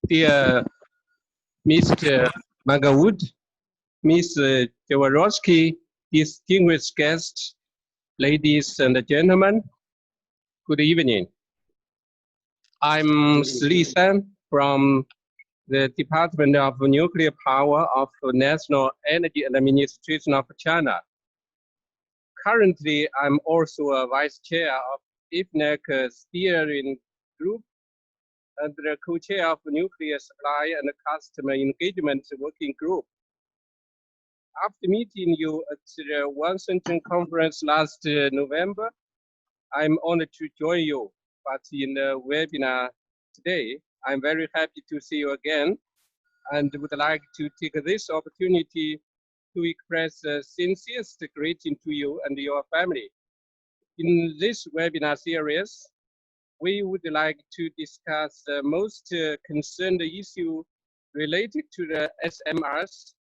Dear Mr. Magwood, Ms. Jaworowski, distinguished guests, ladies and gentlemen, good evening. I'm Lishan from the Department of Nuclear Power of National Energy Administration of China. Currently, I'm also a vice chair of IFNEC steering group and the co-chair of Nuclear Supply and Customer Engagement Working Group. After meeting you at the Washington conference last November, I'm honored to join you, but in the webinar today, I'm very happy to see you again and would like to take this opportunity to express the sincerest greeting to you and your family. In this webinar series, we would like to discuss the most concerned issue related to the SMRs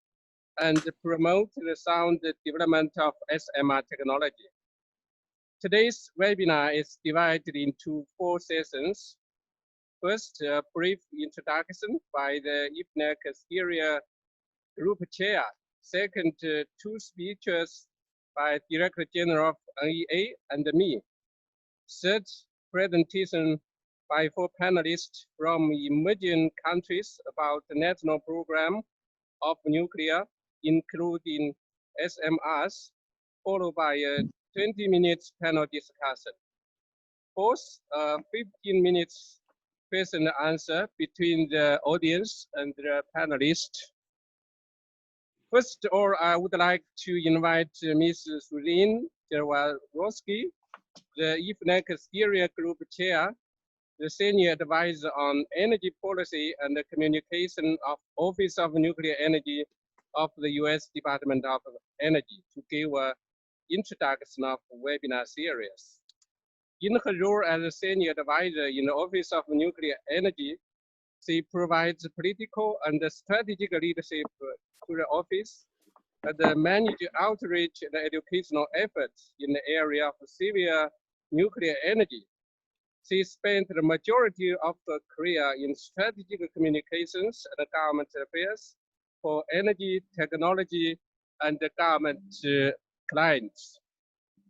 and promote the sound development of SMR technology. Today's webinar is divided into 4 sessions. First, a brief introduction by the IFNEC steering group chair. Second, 2 speeches by Director General of NEA and me. Third, presentation by 4 panelists from emerging countries about the national program of nuclear, including SMRs, followed by a 20 minutes panel discussion. Fourth, 15 minutes question and answer between the audience and the panelists. First of all, I would like to invite Ms. Suzie Jaworowski, the IFNEC steering group chair, the senior advisor on energy policy and the communication of Office of Nuclear Energy of the U.S. Department of Energy, to give an introduction of webinar series. In her role as a senior advisor in the Office of Nuclear Energy, she provides political and strategic leadership to the office and manage outreach and educational efforts in the area of civil nuclear energy. She spent the majority of her career in strategic communications and government affairs for energy, technology, and government clients.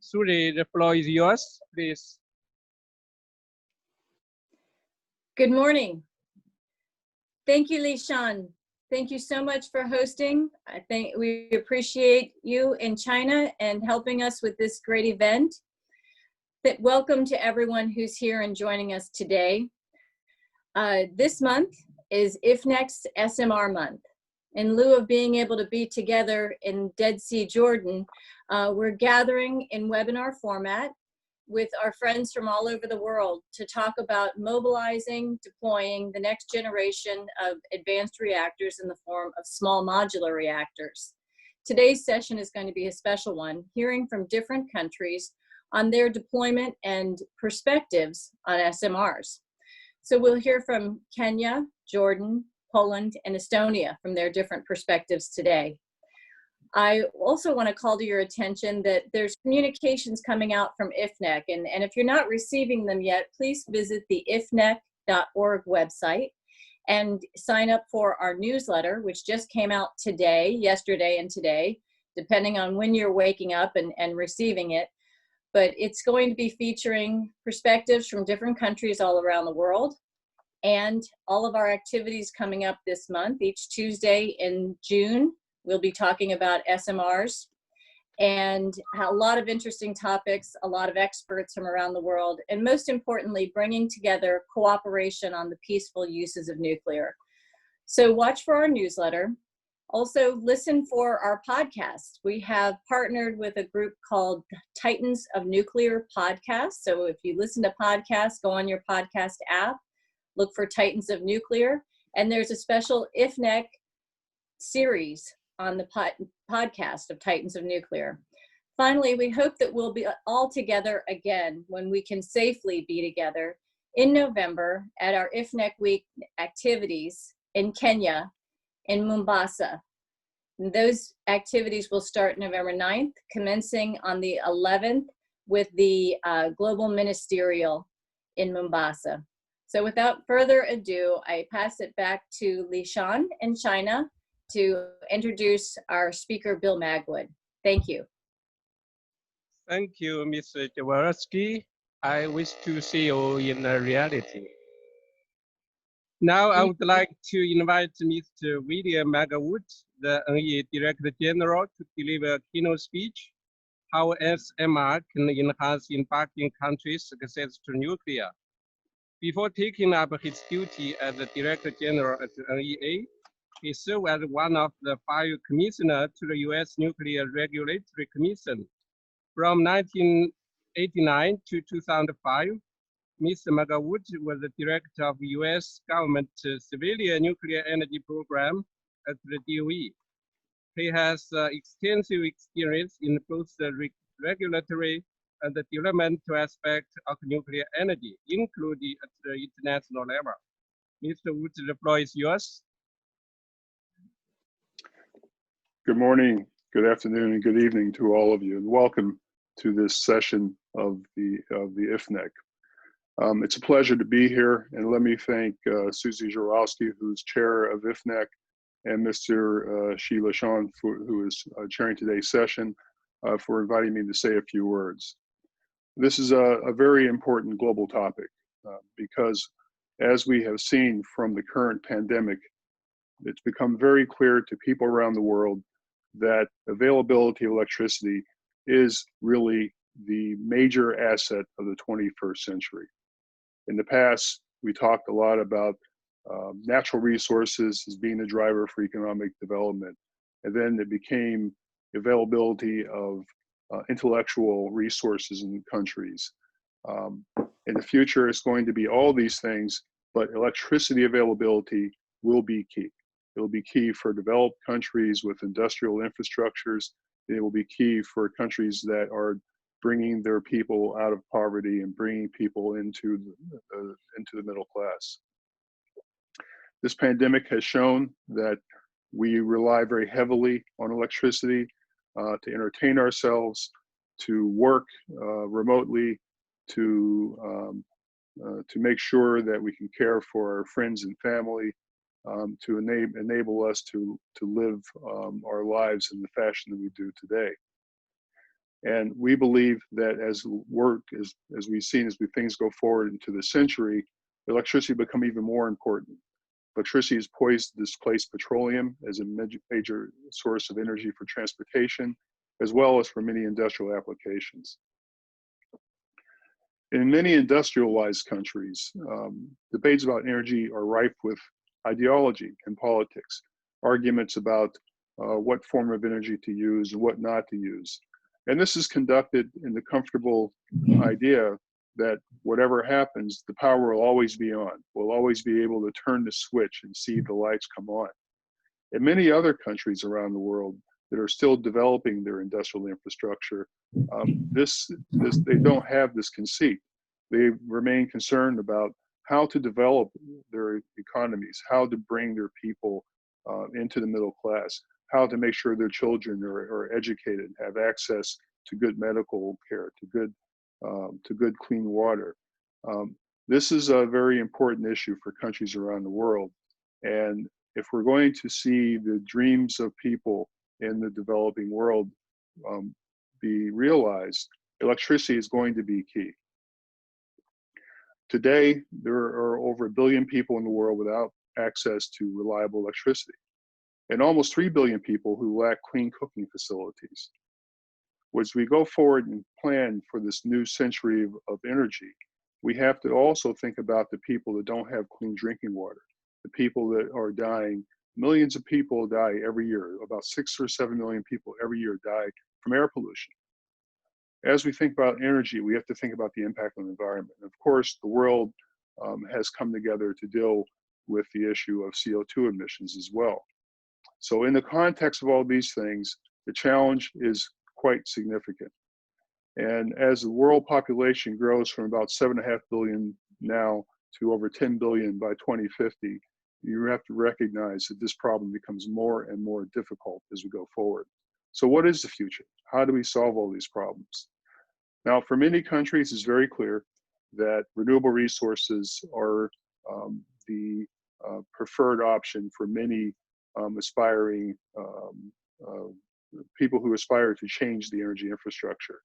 Suzie, the floor is yours, please. Good morning. Thank you, Lishan. Thank you so much for hosting. I think we appreciate you in China and helping us with this great event. Welcome to everyone who's here and joining us today. This month is IFNEC's SMR month. In lieu of being able to be together in Dead Sea, Jordan, we're gathering in webinar format with our friends from all over the world to talk about mobilizing, deploying the next generation of advanced reactors in the form of small modular reactors. Today's session is going to be a special one, hearing from different countries on their deployment and perspectives on SMRs. So we'll hear from Kenya, Jordan, Poland, and Estonia from their different perspectives today. I also want to call to your attention that there's communications coming out from IFNEC, and if you're not receiving them yet, please visit the ifnec.org website and sign up for our newsletter, which just came out today, yesterday and today, depending on when you're waking up and receiving it. But it's going to be featuring perspectives from different countries all around the world, and all of our activities coming up this month. Each Tuesday in June, we'll be talking about SMRs and a lot of interesting topics, a lot of experts from around the world, and most importantly, bringing together cooperation on the peaceful uses of nuclear. So watch for our newsletter. Also, listen for our podcast. We have partnered with a group called Titans of Nuclear Podcast. So if you listen to podcasts, go on your podcast app, look for Titans of Nuclear, and there's a special IFNEC series on the podcast of Titans of Nuclear. Finally, we hope that we'll be all together again when we can safely be together in November at our IFNEC Week activities in Kenya, in Mombasa. And those activities will start November 9th, commencing on the 11th with the Global Ministerial in Mombasa. So without further ado, I pass it back to Lishan in China to introduce our speaker, Bill Magwood. Thank you. Thank you, Mr. Jaworowski. I wish to see you in reality. Now I would like to invite Mr. William Magwood, the NE Director General, to deliver a keynote speech, how SMR can enhance embarking countries' access to nuclear. Before taking up his duty as the Director General at the NEA, he served as one of the 5 commissioners to the U.S. Nuclear Regulatory Commission. From 1989 to 2005, Mr. Magwood was the director of U.S. government civilian nuclear energy program at the DOE. He has extensive experience in both the regulatory and the developmental aspect of nuclear energy, including at the international level. Mr. Wood, the floor is yours. Good morning, good afternoon, and good evening to all of you, and welcome to this session of the IFNEC. It's a pleasure to be here, and let me thank Suzie Jaworowski, who's chair of IFNEC, and Mr. Lishan, who is chairing today's session, for inviting me to say a few words. This is a very important global topic because, as we have seen from the current pandemic, it's become very clear to people around the world that availability of electricity is really the major asset of the 21st century. In the past, we talked a lot about natural resources as being the driver for economic development. And then it became availability of intellectual resources in countries. In the future, it's going to be all these things, but electricity availability will be key. It will be key for developed countries with industrial infrastructures. It will be key for countries that are bringing their people out of poverty and bringing people into the middle class. This pandemic has shown that we rely very heavily on electricity to entertain ourselves, to work remotely, to make sure that we can care for our friends and family, to enable us to live our lives in the fashion that we do today. And we believe that as we've seen, as things go forward into the century, electricity will become even more important. Electricity is poised to displace petroleum as a major source of energy for transportation, as well as for many industrial applications. In many industrialized countries, debates about energy are rife with ideology and politics, arguments about what form of energy to use and what not to use. And this is conducted in the comfortable idea that whatever happens, the power will always be on. We'll always be able to turn the switch and see the lights come on. In many other countries around the world that are still developing their industrial infrastructure, they don't have this conceit. They remain concerned about how to develop their economies, how to bring their people into the middle class, how to make sure their children are educated and have access to good medical care, to good clean water. This is a very important issue for countries around the world. And if we're going to see the dreams of people in the developing world be realized, electricity is going to be key. Today, there are over 1 billion people in the world without access to reliable electricity, and almost 3 billion people who lack clean cooking facilities. As we go forward and plan for this new century of energy, we have to also think about the people that don't have clean drinking water, the people that are dying. Millions of people die every year. About 6 or 7 million people every year die from air pollution. As we think about energy, we have to think about the impact on the environment. And of course, the world has come together to deal with the issue of CO2 emissions as well. So in the context of all these things, the challenge is quite significant. And as the world population grows from about 7.5 billion now to over 10 billion by 2050, you have to recognize that this problem becomes more and more difficult as we go forward. So what is the future? How do we solve all these problems? Now, for many countries, it's very clear that renewable resources are the preferred option for many aspiring people who aspire to change the energy infrastructure.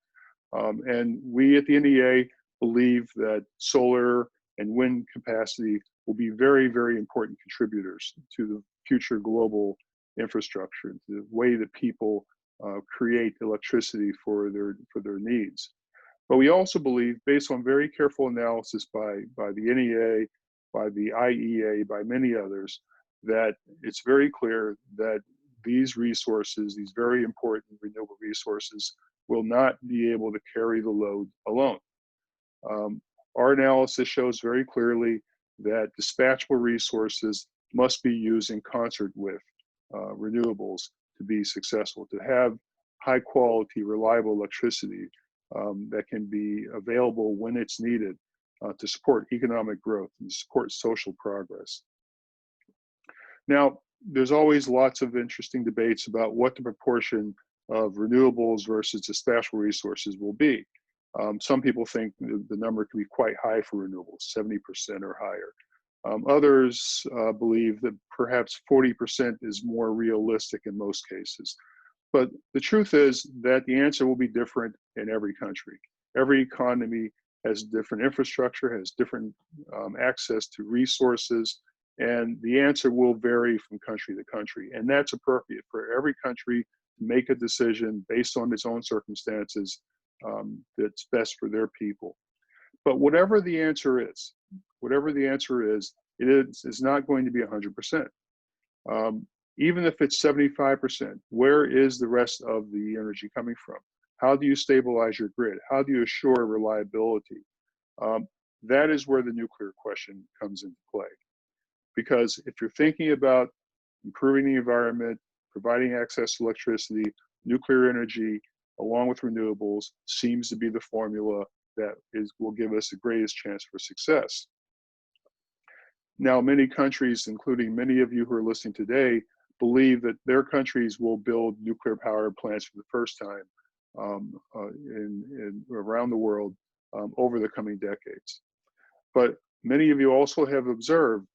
And we at the NEA believe that solar and wind capacity will be very, very important contributors to the future global infrastructure, the way that people create electricity for their needs. But we also believe, based on very careful analysis by the NEA, by the IEA, by many others, that it's very clear that these resources, these very important renewable resources, will not be able to carry the load alone. Our analysis shows very clearly that dispatchable resources must be used in concert with renewables to be successful, to have high quality, reliable electricity that can be available when it's needed to support economic growth and support social progress. Now, there's always lots of interesting debates about what the proportion of renewables versus dispatchable resources will be. Some people think the number can be quite high for renewables, 70% or higher. Others believe that perhaps 40% is more realistic in most cases. But the truth is that the answer will be different in every country. Every economy has different infrastructure, has different access to resources, and the answer will vary from country to country. And that's appropriate for every country to make a decision based on its own circumstances that's best for their people. But whatever the answer is, it is not going to be 100%. Even if it's 75%, where is the rest of the energy coming from? How do you stabilize your grid? How do you assure reliability? That is where the nuclear question comes into play. Because if you're thinking about improving the environment, providing access to electricity, nuclear energy, along with renewables, seems to be the formula that will give us the greatest chance for success. Now, many countries, including many of you who are listening today, believe that their countries will build nuclear power plants for the first time around the world over the coming decades. But many of you also have observed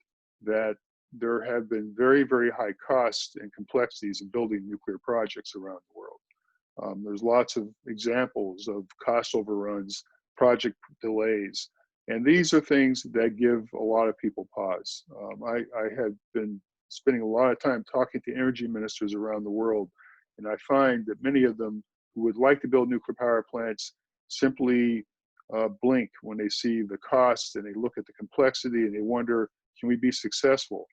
that there have been very, very high costs and complexities in building nuclear projects around the world. There's lots of examples of cost overruns, project delays, and these are things that give a lot of people pause. I have been spending a lot of time talking to energy ministers around the world, and I find that many of them who would like to build nuclear power plants simply blink when they see the costs and they look at the complexity and they wonder, can we be successful?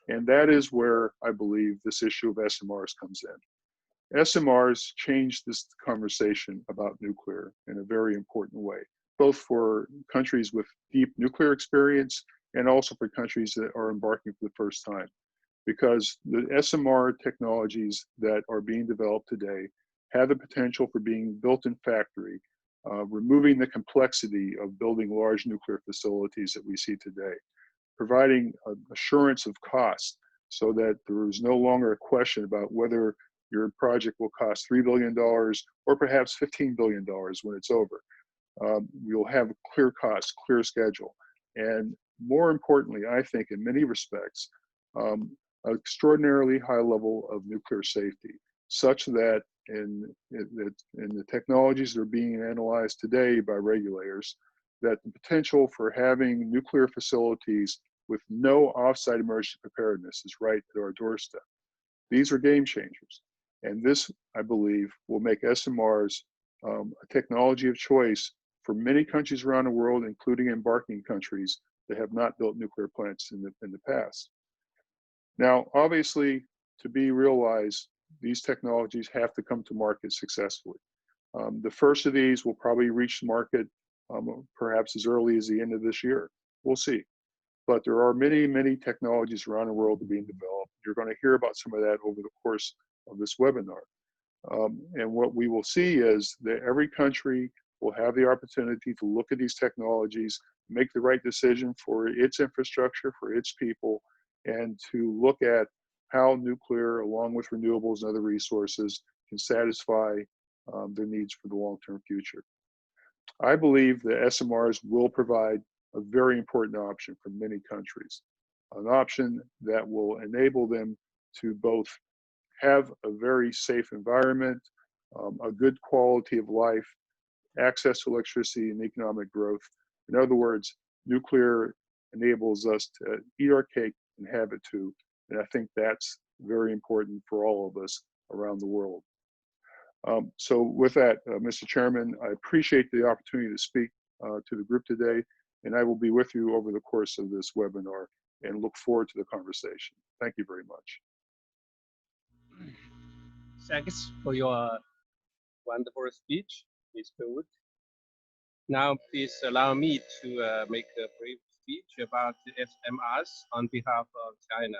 And that is where I believe this issue of SMRs comes in. SMRs change this conversation about nuclear in a very important way, both for countries with deep nuclear experience and also for countries that are embarking for the first time. Because the SMR technologies that are being developed today have the potential for being built in factory, removing the complexity of building large nuclear facilities that we see today, providing assurance of cost so that there is no longer a question about whether your project will cost $3 billion or perhaps $15 billion when it's over. You'll have a clear cost, clear schedule. And more importantly, I think in many respects, an extraordinarily high level of nuclear safety, such that in the technologies that are being analyzed today by regulators, that the potential for having nuclear facilities with no offsite emergency preparedness is right at our doorstep. These are game changers. And this, I believe, will make SMRs a technology of choice for many countries around the world, including embarking countries that have not built nuclear plants in the past. Now, obviously, to be realized, these technologies have to come to market successfully. The first of these will probably reach the market perhaps as early as the end of this year. We'll see. But there are many, many technologies around the world that are being developed. You're going to hear about some of that over the course of this webinar. And what we will see is that every country will have the opportunity to look at these technologies, make the right decision for its infrastructure, for its people, and to look at how nuclear, along with renewables and other resources, can satisfy their needs for the long-term future. I believe that SMRs will provide a very important option for many countries, an option that will enable them to both have a very safe environment, a good quality of life, access to electricity and economic growth. In other words, nuclear enables us to eat our cake and have it too. And I think that's very important for all of us around the world. So with that, Mr. Chairman, I appreciate the opportunity to speak to the group today, and I will be with you over the course of this webinar and look forward to the conversation. Thank you very much. Thanks for your wonderful speech, Mr. Wood. Now, please allow me to make a brief speech about the SMRs on behalf of China.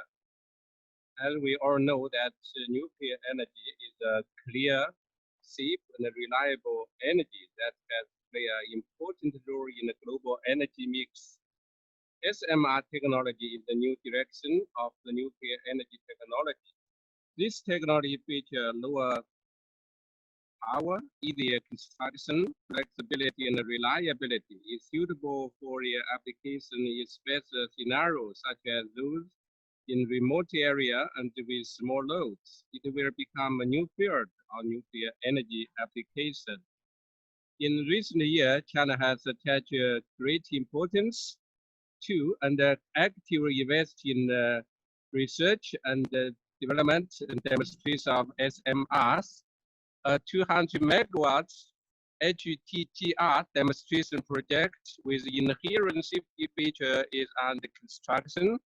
As we all know that nuclear energy is a clear, safe, and reliable energy that has played an important role in the global energy mix. SMR technology is the new direction of the nuclear energy technology. This technology features lower power, easier construction, flexibility, and reliability. Is suitable for application in special scenarios such as those in remote area and with small loads. It will become a new field of nuclear energy application. In recent years, China has attached great importance to and actively invest in research and development and demonstration of SMRs. A 200 megawatts HTGR demonstration project with inherent safety feature is under construction.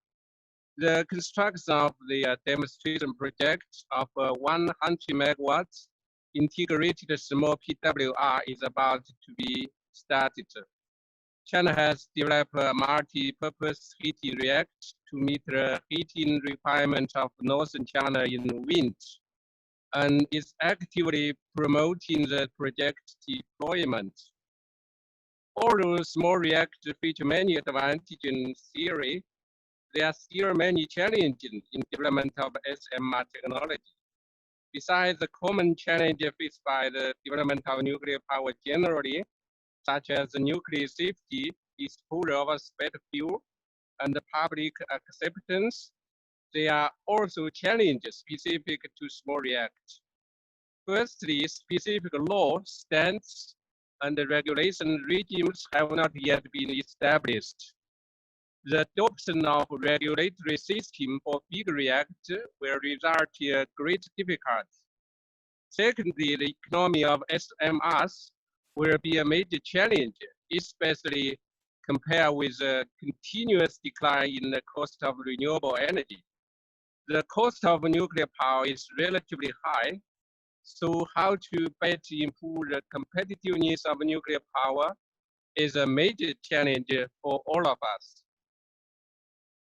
The construction of the demonstration project of 100 megawatts integrated small PWR is about to be started. China has developed a multi-purpose heating reactor to meet the heating requirements of northern China in wind, and is actively promoting the project deployment. Although small reactors feature many advantages in theory, there are still many challenges in development of SMR technology. Besides the common challenges faced by the development of nuclear power generally, such as nuclear safety, disposal of spent fuel, and public acceptance, there are also challenges specific to small reactors. Firstly, specific law, standards, and regulation regimes have not yet been established. The adoption of regulatory system for big reactors will result in great difficulty. Secondly, the economy of SMRs will be a major challenge, especially compared with the continuous decline in the cost of renewable energy. The cost of nuclear power is relatively high, so how to better improve the competitiveness of nuclear power is a major challenge for all of us.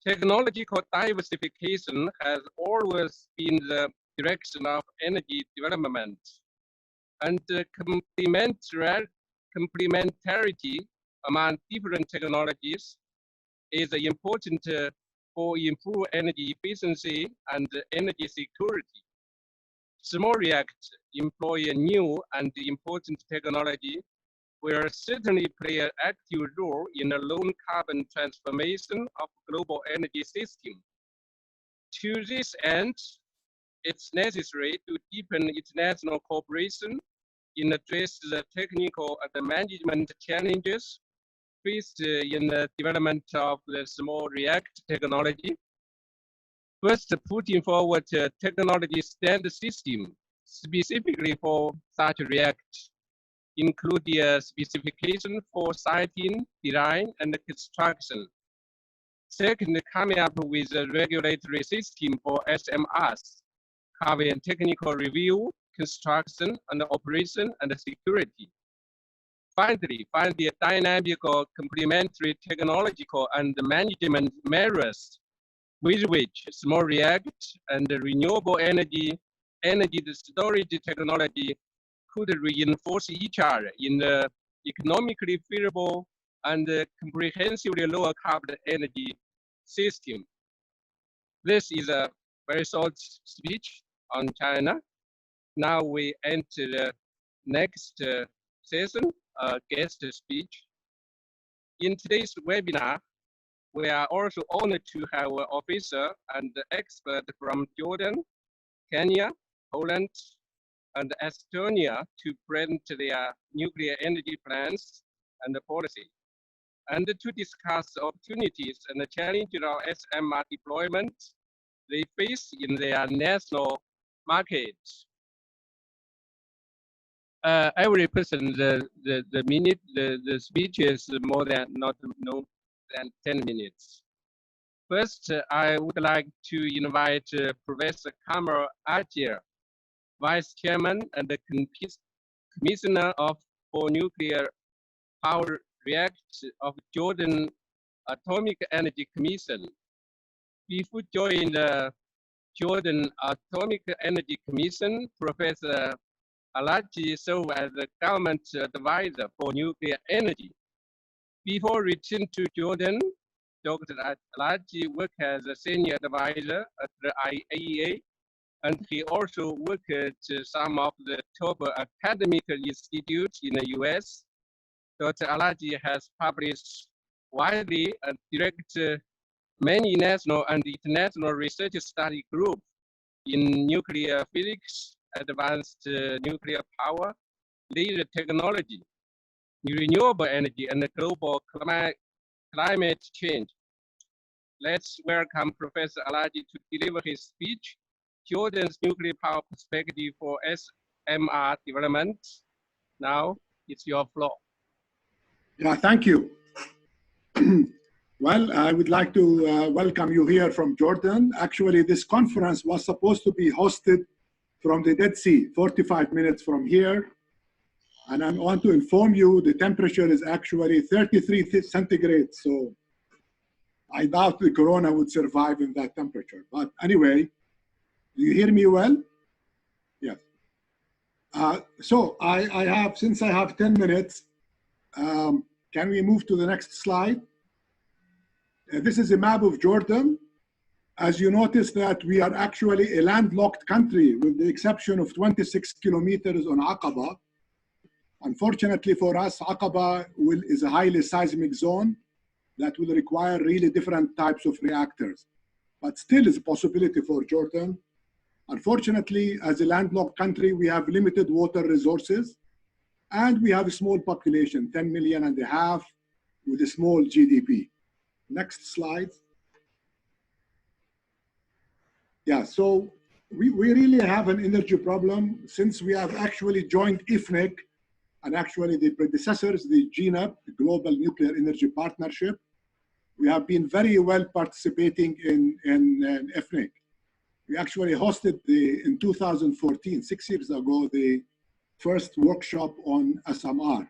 Technological diversification has always been the direction of energy development, and the complementarity among different technologies is important for improved energy efficiency and energy security. Small reactors employ a new and important technology will certainly play an active role in the low carbon transformation of global energy system. To this end, it's necessary to deepen international cooperation in address the technical and management challenges faced in the development of the small reactor technology. First, putting forward a technology standard system specifically for such reactors, including a specification for siting, design, and construction. Second, coming up with a regulatory system for SMRs, covering technical review, construction, and operation and security. Finally, finding dynamic or complementary technological and management measures with which small reactors and renewable energy storage technology could reinforce each other in the economically feasible and comprehensively lower carbon energy system. This is a very short speech on China. Now we enter the next session, guest speech. In today's webinar, we are also honored to have an officer and expert from Jordan, Kenya, Poland, and Estonia to present their nuclear energy plans and policy, and to discuss the opportunities and the challenges of SMR deployment they face in their national markets. I will present the speech is more than no than 10 minutes. First, I would like to invite Professor Kamal Araj, Vice Chairman and the Commissioner for Nuclear Power Reactors of Jordan Atomic Energy Commission. Before joining the Jordan Atomic Energy Commission, Professor Araj served as the government advisor for nuclear energy. Before returning to Jordan, Dr. Araj worked as a senior advisor at the IAEA, and he also worked at some of the top academic institutes in the US. Dr. Araj has published widely and directed many national and international research study groups in nuclear physics, advanced nuclear power, laser technology, renewable energy, and global climate change. Let's welcome Professor Araj to deliver his speech, Jordan's Nuclear Power Perspective for SMR Development. Now, it's your floor. Yeah, thank you. Well, I would like to welcome you here from Jordan. Actually, this conference was supposed to be hosted from the Dead Sea, 45 minutes from here. And I want to inform you the temperature is actually 33 centigrade. So I doubt the corona would survive in that temperature. But anyway, do you hear me well? Yes. So I have, since I have 10 minutes, can we move to the next slide? This is a map of Jordan. As you notice that we are actually a landlocked country with the exception of 26 kilometers on Aqaba. Unfortunately for us, Aqaba is a highly seismic zone that will require really different types of reactors, but still is a possibility for Jordan. Unfortunately, as a landlocked country, we have limited water resources and we have a small population, 10.5 million with a small GDP. Next slide. Yeah, so we really have an energy problem since we have actually joined IFNEC and actually the predecessors, the GNEP, the Global Nuclear Energy Partnership. We have been very well participating in IFNEC. We actually hosted in 2014, 6 years ago, the first workshop on SMR.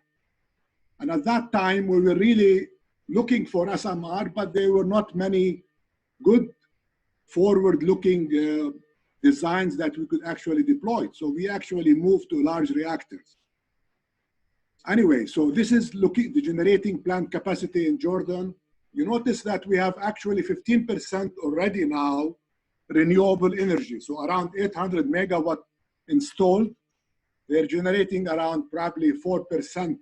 And at that time, we were really looking for SMR, but there were not many good forward-looking designs that we could actually deploy. So we actually moved to large reactors. Anyway, so this is the generating plant capacity in Jordan. You notice that we have actually 15% already now renewable energy. So around 800 megawatt installed. They're generating around probably 4%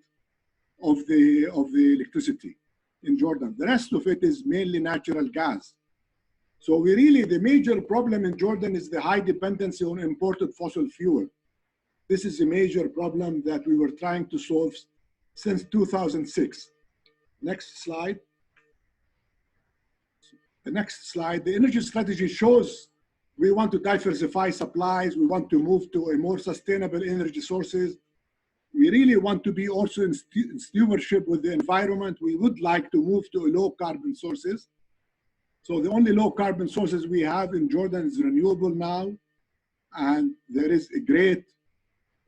of the electricity in Jordan. The rest of it is mainly natural gas. So the major problem in Jordan is the high dependency on imported fossil fuel. This is a major problem that we were trying to solve since 2006. Next slide. The next slide, the energy strategy shows we want to diversify supplies. We want to move to a more sustainable energy sources. We really want to be also in stewardship with the environment. We would like to move to low carbon sources. So the only low carbon sources we have in Jordan is renewable now. And there is a great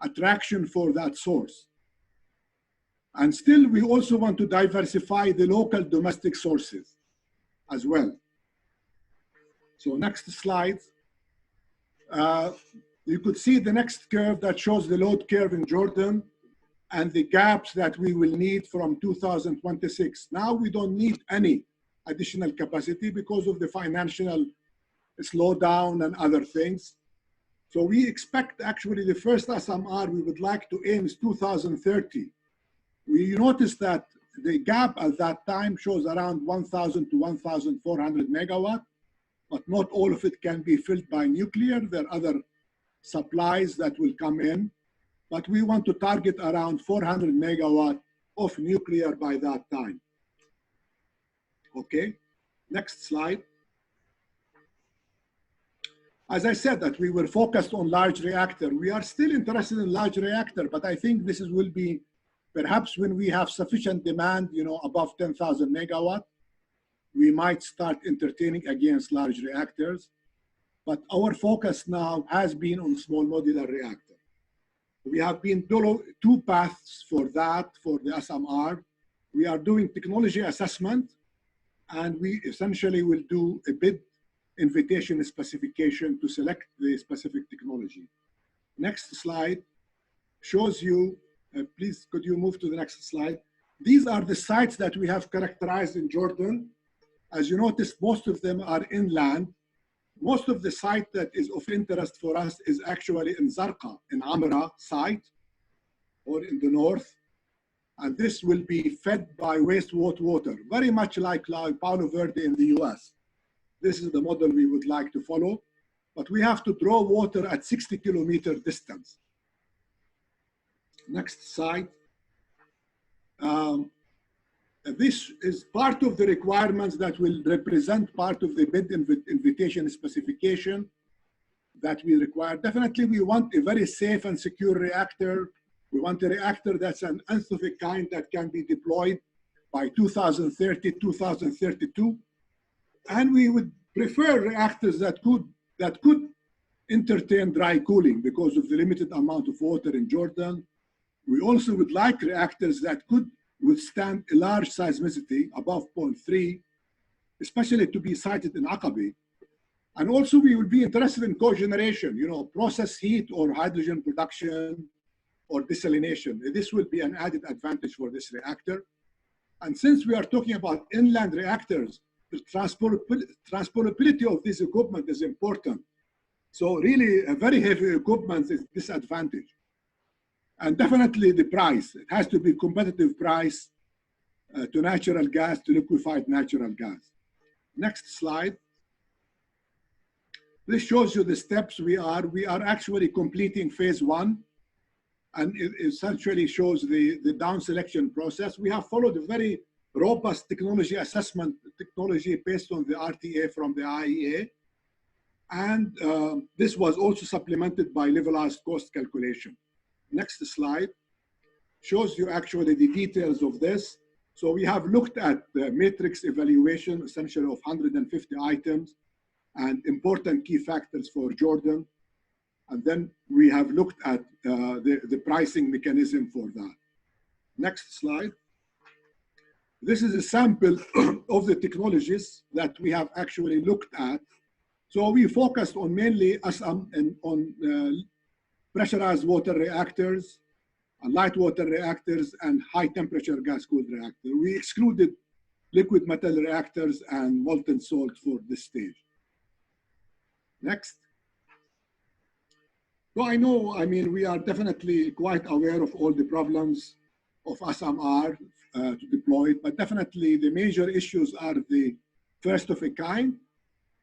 attraction for that source. And still, we also want to diversify the local domestic sources as well. So next slide. You could see the next curve that shows the load curve in Jordan and the gaps that we will need from 2026. Now we don't need any additional capacity because of the financial slowdown and other things. So we expect actually the first SMR we would like to aim is 2030. We notice that the gap at that time shows around 1,000 to 1,400 megawatt, but not all of it can be filled by nuclear. There are other supplies that will come in, but we want to target around 400 megawatt of nuclear by that time. Okay, next slide. As I said that we were focused on large reactor. We are still interested in large reactor, but I think this will be perhaps when we have sufficient demand, above 10,000 megawatt, we might start entertaining against large reactors. But our focus now has been on small modular reactor. We have been two paths for that, for the SMR. We are doing technology assessment, and we essentially will do a bid invitation specification to select the specific technology. Next slide shows you, please could you move to the next slide? These are the sites that we have characterized in Jordan. As you notice, most of them are inland. Most of the site that is of interest for us is actually in Zarqa, in Amra site, or in the north. And this will be fed by wastewater water, very much like Palo Verde in the US. This is the model we would like to follow, but we have to draw water at 60-kilometer distance. Next slide. This is part of the requirements that will represent part of the bid invitation specification that we require. Definitely, we want a very safe and secure reactor. We want a reactor that's an nth of a kind that can be deployed by 2030, 2032. And we would prefer reactors that could entertain dry cooling because of the limited amount of water in Jordan. We also would like reactors that could withstand a large seismicity above 0.3, especially to be sited in Aqaba. And also we would be interested in cogeneration, process heat or hydrogen production or desalination. This will be an added advantage for this reactor. And since we are talking about inland reactors, the transportability of this equipment is important. So really a very heavy equipment is disadvantage. And definitely the price. It has to be competitive price to natural gas, to liquefied natural gas. Next slide. This shows you the steps we are. We are actually completing phase 1. And it essentially shows the down selection process. We have followed a very robust technology assessment technology based on the RTA from the IEA. And this was also supplemented by levelized cost calculation. Next slide shows you actually the details of this. So we have looked at the matrix evaluation, essentially of 150 items and important key factors for Jordan. And then we have looked at the pricing mechanism for that. Next slide. This is a sample of the technologies that we have actually looked at. So we focused on mainly on pressurized water reactors, light water reactors, and high temperature gas-cooled reactor. We excluded liquid metal reactors and molten salt for this stage. Next. So we are definitely quite aware of all the problems of SMR to deploy it, but definitely the major issues are the first of a kind.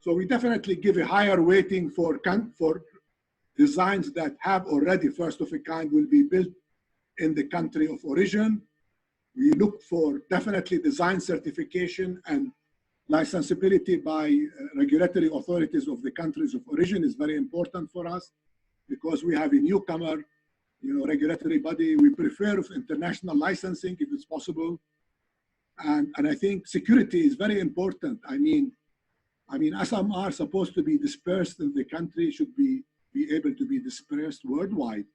So we definitely give a higher weighting for designs that have already first of a kind will be built in the country of origin. We look for definitely design certification and licensability by regulatory authorities of the countries of origin is very important for us because we have a newcomer, regulatory body. We prefer international licensing if it's possible. And I think security is very important. SMR supposed to be dispersed in the country should be able to be dispersed worldwide.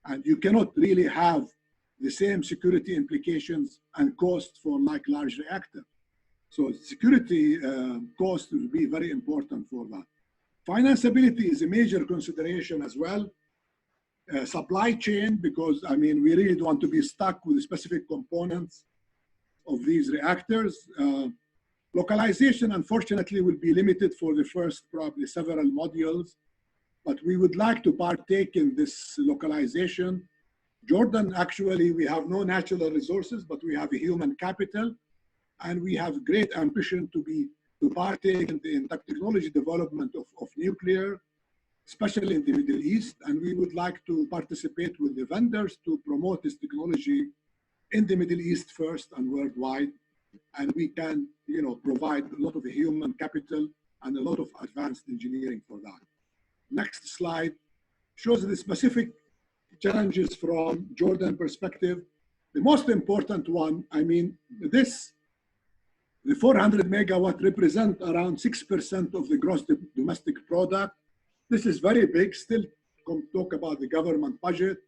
And you cannot really have the same security implications and cost for like large reactor. So security cost will be very important for that. Financeability is a major consideration as well. Supply chain, because we really don't want to be stuck with specific components of these reactors. Localization, unfortunately, will be limited for the first probably several modules, but we would like to partake in this localization Jordan, actually, we have no natural resources, but we have a human capital, and we have great ambition to partake in the technology development of nuclear, especially in the Middle East. And we would like to participate with the vendors to promote this technology in the Middle East first and worldwide. And we can, provide a lot of human capital and a lot of advanced engineering for that. Next slide shows the specific challenges from Jordan perspective. The most important one, the 400 megawatt represent around 6% of the gross domestic product. This is very big, still talk about the government budget.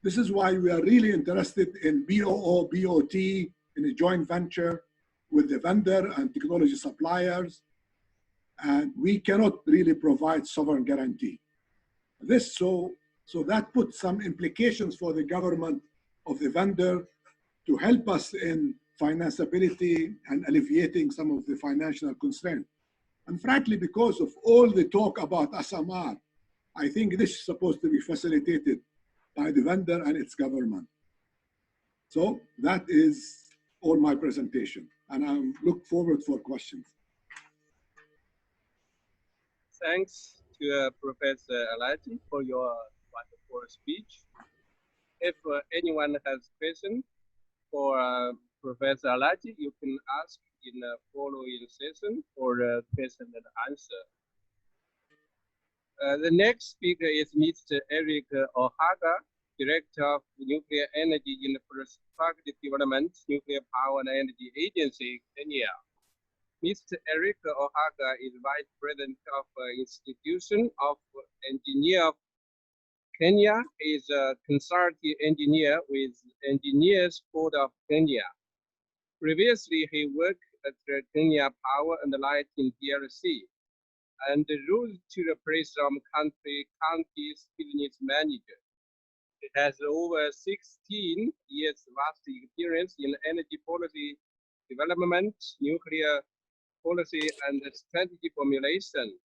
This is why we are really interested in BOO, BOT, in a joint venture with the vendor and technology suppliers. And we cannot really provide sovereign guarantee. So that puts some implications for the government of the vendor to help us in financeability and alleviating some of the financial constraints. And frankly, because of all the talk about SMR, I think this is supposed to be facilitated by the vendor and its government. So that is all my presentation, and I look forward for questions. Thanks to Professor Araj for your wonderful speech. If anyone has questions for Professor Araj, you can ask in the following session for question and answer. The next speaker is Mr. Erick Ohaga, Director of Nuclear Energy Infrastructure Development, Nuclear Power and Energy Agency, Kenya. Mr. Erick Ohaga is Vice President of Institution of Engineer of Kenya. He is a consulting engineer with Engineers Board of Kenya. Previously, he worked at the Kenya Power and Light in PLC and rose to the place of county's business manager. He has over 16 years vast experience in energy policy development, nuclear policy and strategy formulation,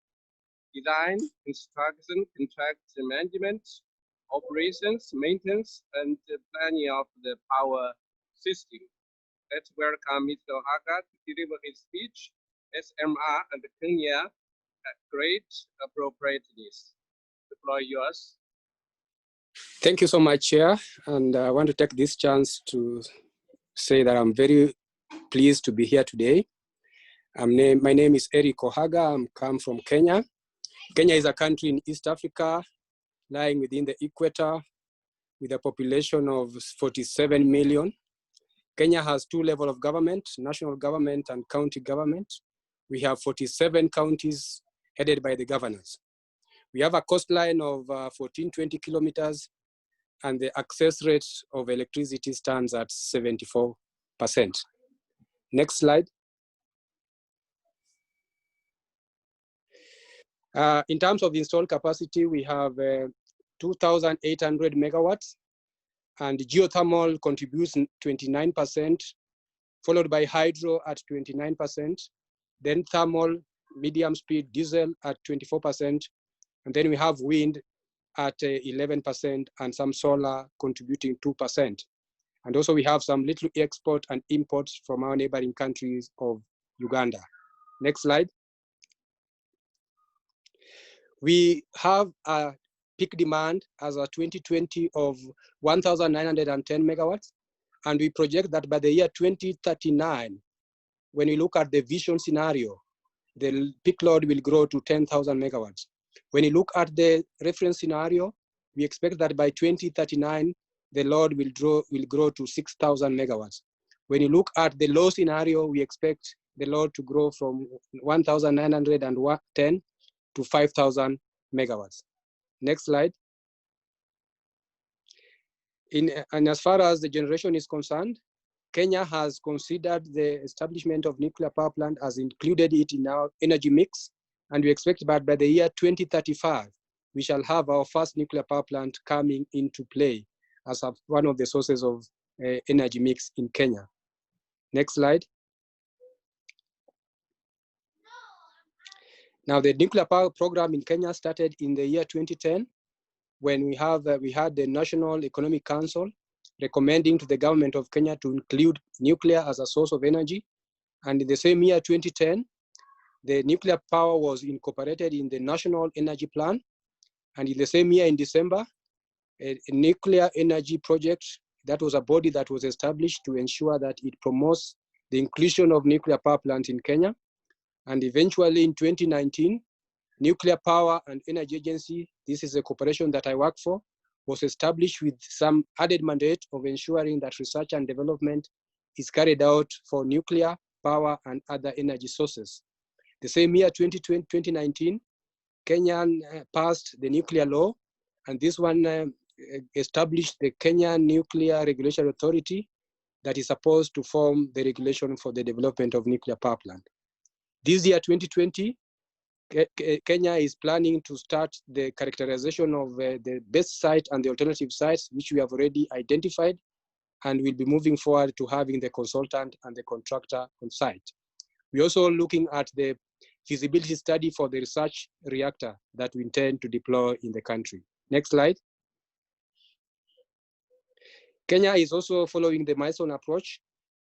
design, construction, contract management, operations, maintenance, and planning of the power system. Let's welcome Mr. Ohaga to deliver his speech, SMR and Kenya at great appropriateness. The floor is yours. Thank you so much, Chair. And I want to take this chance to say that I'm very pleased to be here today. My name is Erick Ohaga. I come from Kenya. Kenya is a country in East Africa, lying within the equator, with a population of 47 million. Kenya has two levels of government, national government and county government. We have 47 counties headed by the governors. We have a coastline of 1420 kilometers, and the access rate of electricity stands at 74%. Next slide. In terms of installed capacity, we have 2,800 megawatts, and geothermal contributes 29%, followed by hydro at 29%, then thermal, medium speed diesel at 24%, and then we have wind at 11% and some solar contributing 2%. And also we have some little export and imports from our neighboring countries of Uganda. Next slide. We have a peak demand as a 2020 of 1,910 megawatts. And we project that by the year 2039, when we look at the vision scenario, the peak load will grow to 10,000 megawatts. When you look at the reference scenario, we expect that by 2039, the load will grow to 6,000 megawatts. When you look at the low scenario, we expect the load to grow from 1,910 to 5,000 megawatts. Next slide. And as far as the generation is concerned, Kenya has considered the establishment of nuclear power plant as included it in our energy mix. And we expect that by the year 2035, we shall have our first nuclear power plant coming into play as one of the sources of energy mix in Kenya. Next slide. Now, the nuclear power program in Kenya started in the year 2010, when we had the National Economic Council recommending to the government of Kenya to include nuclear as a source of energy. And in the same year, 2010, the nuclear power was incorporated in the National Energy Plan. And in the same year, in December, a nuclear energy project, that was a body that was established to ensure that it promotes the inclusion of nuclear power plants in Kenya. And eventually in 2019, Nuclear Power and Energy Agency, this is a corporation that I work for, was established with some added mandate of ensuring that research and development is carried out for nuclear power and other energy sources. The same year, 2019, Kenya passed the nuclear law, and this one established the Kenya Nuclear Regulatory Authority that is supposed to form the regulation for the development of nuclear power plant. This year, 2020, Kenya is planning to start the characterization of the best site and the alternative sites, which we have already identified, and we'll be moving forward to having the consultant and the contractor on site. We're also looking at the feasibility study for the research reactor that we intend to deploy in the country. Next slide. Kenya is also following the milestone approach.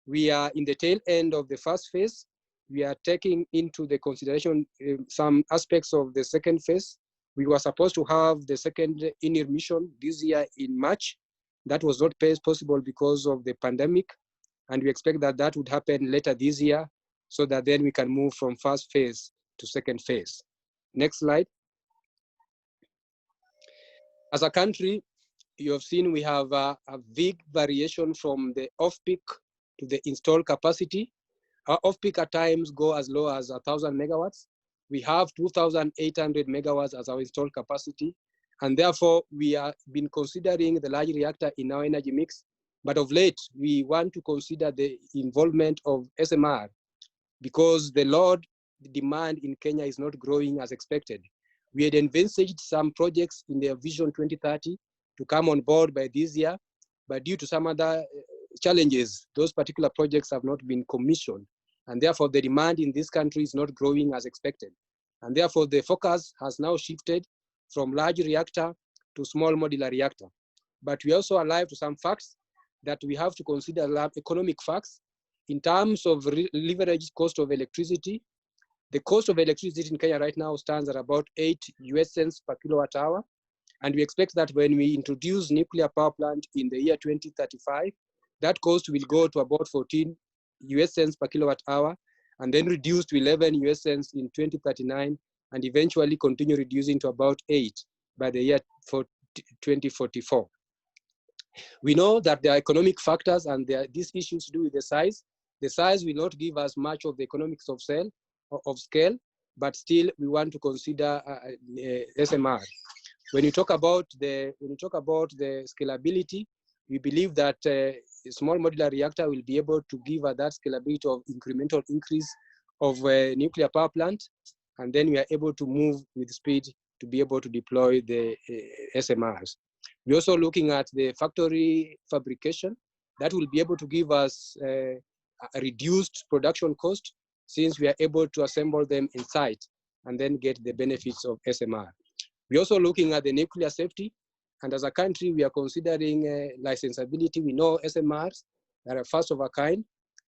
We are in the tail end of the first phase. We are taking into the consideration some aspects of the second phase. We were supposed to have the second INIR mission this year in March. That was not possible because of the pandemic. And we expect that that would happen later this year so that then we can move from first phase to second phase. Next slide. As a country, you have seen we have a big variation from the off-peak to the installed capacity. Our off-peak at times go as low as 1,000 megawatts. We have 2,800 megawatts as our installed capacity. And therefore, we have been considering the large reactor in our energy mix. But of late, we want to consider the involvement of SMR because the load demand in Kenya is not growing as expected. We had envisaged some projects in their Vision 2030 to come on board by this year, but due to some other challenges, those particular projects have not been commissioned. And therefore, the demand in this country is not growing as expected. And therefore, the focus has now shifted from large reactor to small modular reactor. But we also are alive to some facts that we have to consider economic facts in terms of leveraged cost of electricity. The cost of electricity in Kenya right now stands at about 8 US cents per kilowatt hour. And we expect that when we introduce nuclear power plant in the year 2035, that cost will go to about 14 US cents per kilowatt hour, and then reduce to 11 US cents in 2039, and eventually continue reducing to about 8 by the year 2044. We know that there are economic factors and there are these issues to do with the size. The size will not give us much of the economics of scale, but still we want to consider SMR. When you talk about the scalability, we believe that a small modular reactor will be able to give us that scalability of incremental increase of nuclear power plant, and then we are able to move with speed to be able to deploy the SMRs. We're also looking at the factory fabrication that will be able to give us a reduced production cost since we are able to assemble them in site and then get the benefits of SMR. We're also looking at the nuclear safety, and as a country, we are considering licensability. We know SMRs that are first of a kind,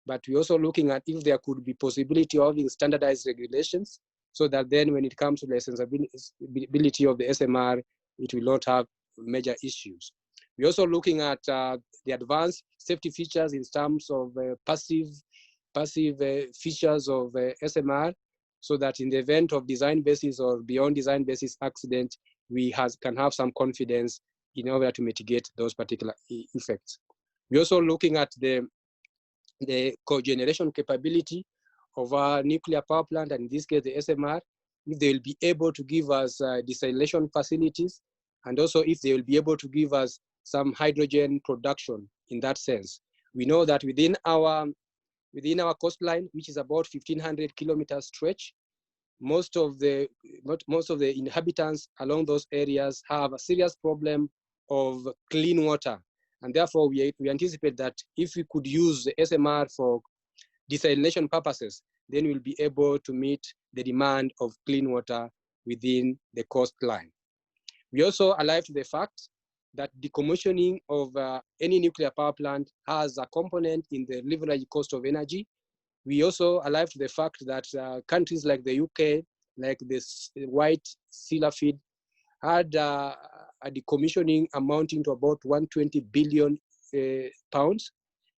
but we're also looking at if there could be possibility of having standardized regulations so that then when it comes to licensability of the SMR, it will not have major issues. We're also looking at the advanced safety features in terms of passive features of SMR, so that in the event of design basis or beyond design basis accident, we can have some confidence in order to mitigate those particular effects. We're also looking at the cogeneration capability of our nuclear power plant, and in this case, the SMR, if they will be able to give us desalination facilities, and also if they will be able to give us some hydrogen production in that sense. We know that within our coastline, which is about 1,500 kilometers stretch, most of the inhabitants along those areas have a serious problem of clean water. And therefore, we anticipate that if we could use the SMR for desalination purposes, then we'll be able to meet the demand of clean water within the coastline. We also alive to the fact that decommissioning of any nuclear power plant has a component in the leverage cost of energy. We also alive to the fact that countries like the UK, like this white Sellafield, had a decommissioning amounting to about 120 billion pounds.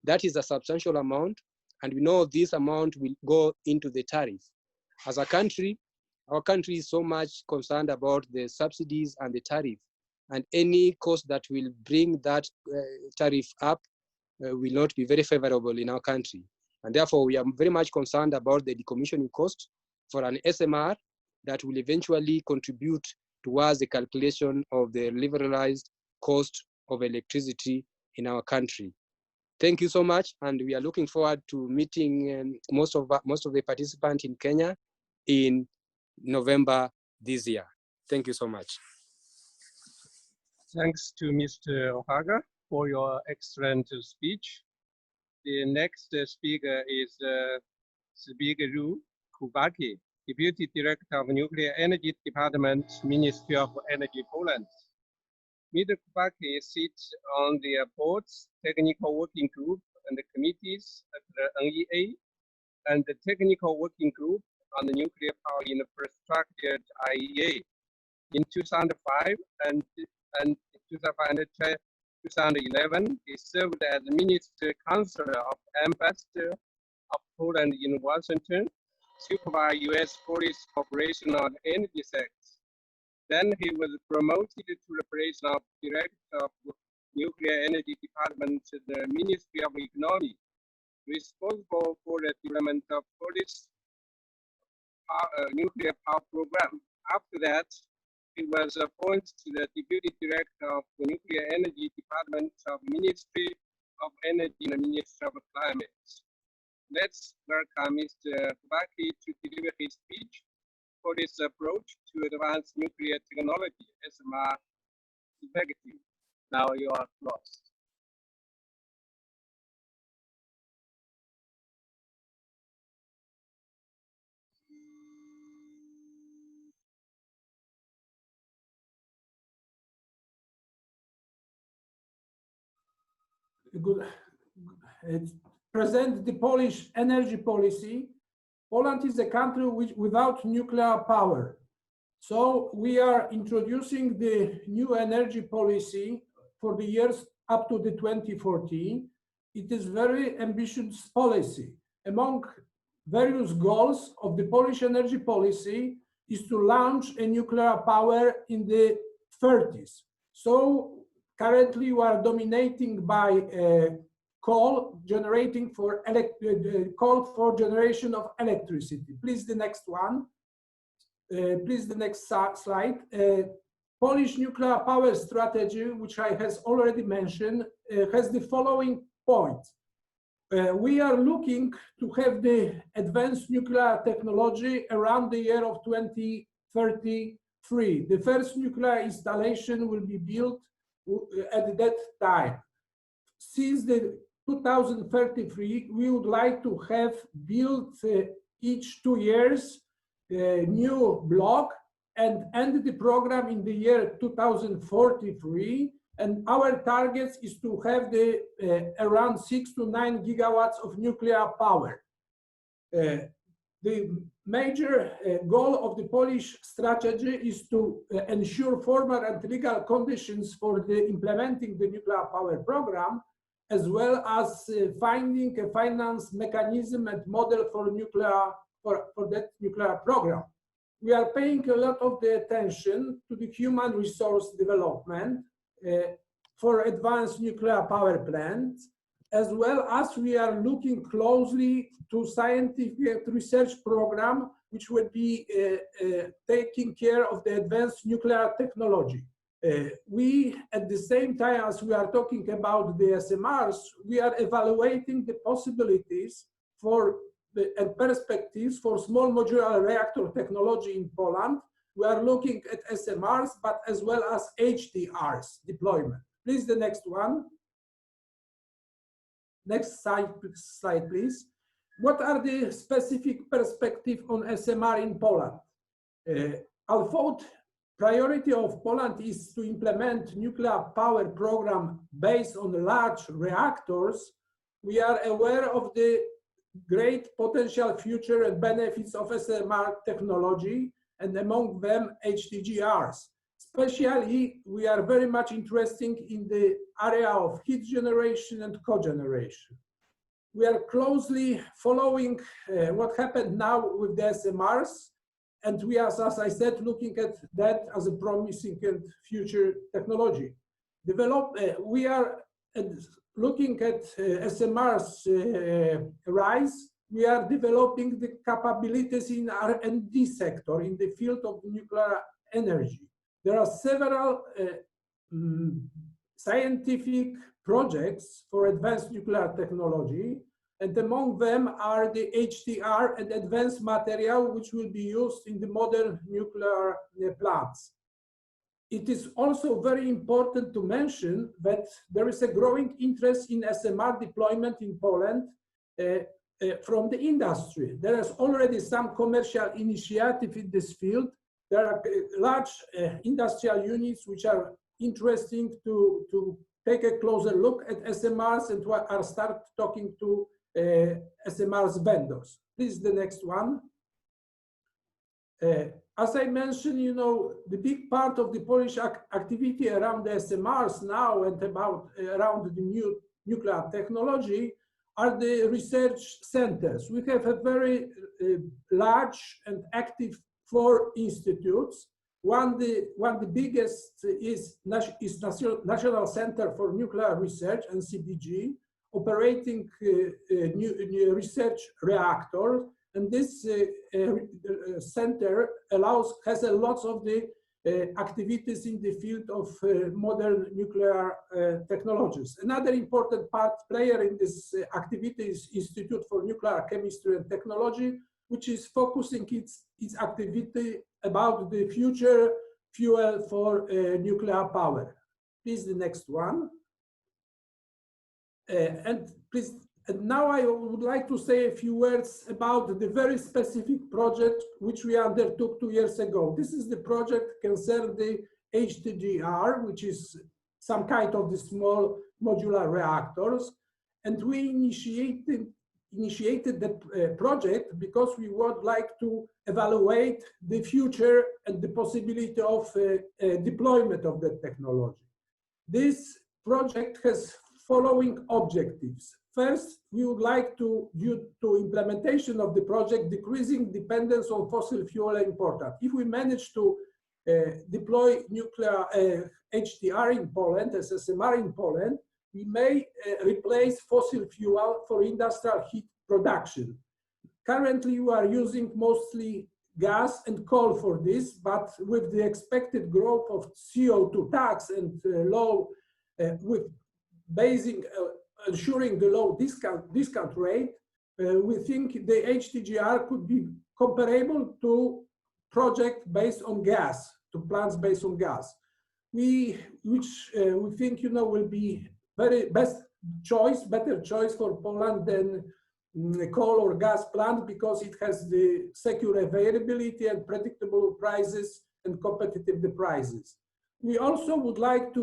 That is a substantial amount, and we know this amount will go into the tariff. As a country, our country is so much concerned about the subsidies and the tariff, and any cost that will bring that tariff up will not be very favorable in our country. And therefore, we are very much concerned about the decommissioning cost for an SMR that will eventually contribute towards the calculation of the liberalized cost of electricity in our country. Thank you so much, and we are looking forward to meeting most of the participants in Kenya in November this year. Thank you so much. Thanks to Mr. Ohaga for your excellent speech. The next speaker is Zbigniew Kubacki, Deputy Director of Nuclear Energy Department, Ministry of Energy, Poland. Mr. Kubacki sits on the boards, technical working group, and the committees at the NEA and the technical working group on the nuclear power infrastructure at IEA. In 2005 and 2011, he served as Minister Counselor of Ambassador of Poland in Washington, supervised U.S. policy cooperation on energy sectors. Then he was promoted to the position of Director of Nuclear Energy Department to the Ministry of Economy, responsible for the development of Polish nuclear power program. After that, he was appointed to the Deputy Director of the Nuclear Energy Department of Ministry of Energy and Ministry of Climate. Let's welcome Mr. Kubacki to deliver his speech for his approach to advanced nuclear technology, SMR perspective. Now you are lost. Good. Present the Polish energy policy. Poland is a country without nuclear power. So we are introducing the new energy policy for the years up to the 2040. It is very ambitious policy. Among various goals of the Polish energy policy is to launch a nuclear power in the 30s. So currently we are dominating by coal generating for coal for generation of electricity. Please the next one. Please the next slide. Polish nuclear power strategy, which I has already mentioned, has the following points. We are looking to have the advanced nuclear technology around the year of 2033. The first nuclear installation will be built at that time. Since the 2033, we would like to have built each 2 years a new block and end the program in the year 2043. And our target is to have the around 6 to 9 gigawatts of nuclear power. The major goal of the Polish strategy is to ensure formal and legal conditions for the implementing the nuclear power program, as well as finding a finance mechanism and model for nuclear for that nuclear program. We are paying a lot of the attention to the human resource development for advanced nuclear power plants, as well as we are looking closely to scientific research program, which will be taking care of the advanced nuclear technology. We, at the same time as we are talking about the SMRs, we are evaluating the possibilities for and perspectives for small modular reactor technology in Poland. We are looking at SMRs, but as well as HDRs deployment. Please, the next one. Next slide, please. What are the specific perspectives on SMR in Poland? Although priority of Poland is to implement nuclear power program based on large reactors, we are aware of the great potential future and benefits of SMR technology, and among them HTGRs. Especially, we are very much interested in the area of heat generation and cogeneration. We are closely following what happened now with the SMRs, and we are, as I said, looking at that as a promising and future technology. We are looking at SMRs rise. We are developing the capabilities in R&D sector in the field of nuclear energy. There are several scientific projects for advanced nuclear technology, and among them are the HTR and advanced material which will be used in the modern nuclear plants. It is also very important to mention that there is a growing interest in SMR deployment in Poland from the industry. There is already some commercial initiative in this field. There are large industrial units which are interesting to take a closer look at SMRs and are start talking to SMRs vendors. This is the next one. As I mentioned, you know, the big part of the Polish activity around the SMRs now and around the new nuclear technology are the research centers. We have a very large and active 4 institutes. One the biggest is National Center for Nuclear Research, NCBG, operating new research reactor. And this center has a lot of the activities in the field of modern nuclear technologies. Another important player in this activity is Institute for Nuclear Chemistry and Technology, which is focusing its activity about the future fuel for nuclear power. Please, the next one. And now I would like to say a few words about the very specific project which we undertook 2 years ago. This is the project concerning the HTGR, which is some kind of the small modular reactors. And we initiated the project because we would like to evaluate the future and the possibility of deployment of the technology. This project has following objectives. First, we would like to, due to implementation of the project, decreasing dependence on fossil fuel important. If we manage to deploy nuclear HTR in Poland, as SMR in Poland, we may replace fossil fuel for industrial heat production. Currently, we are using mostly gas and coal for this, but with the expected growth of CO2 tax and ensuring the low discount rate, we think the HTGR could be comparable to project based on gas, to plants based on gas. Which we think, you know, will be better choice for Poland than coal or gas plant, because it has the secure availability and predictable prices and competitive prices. We also would like to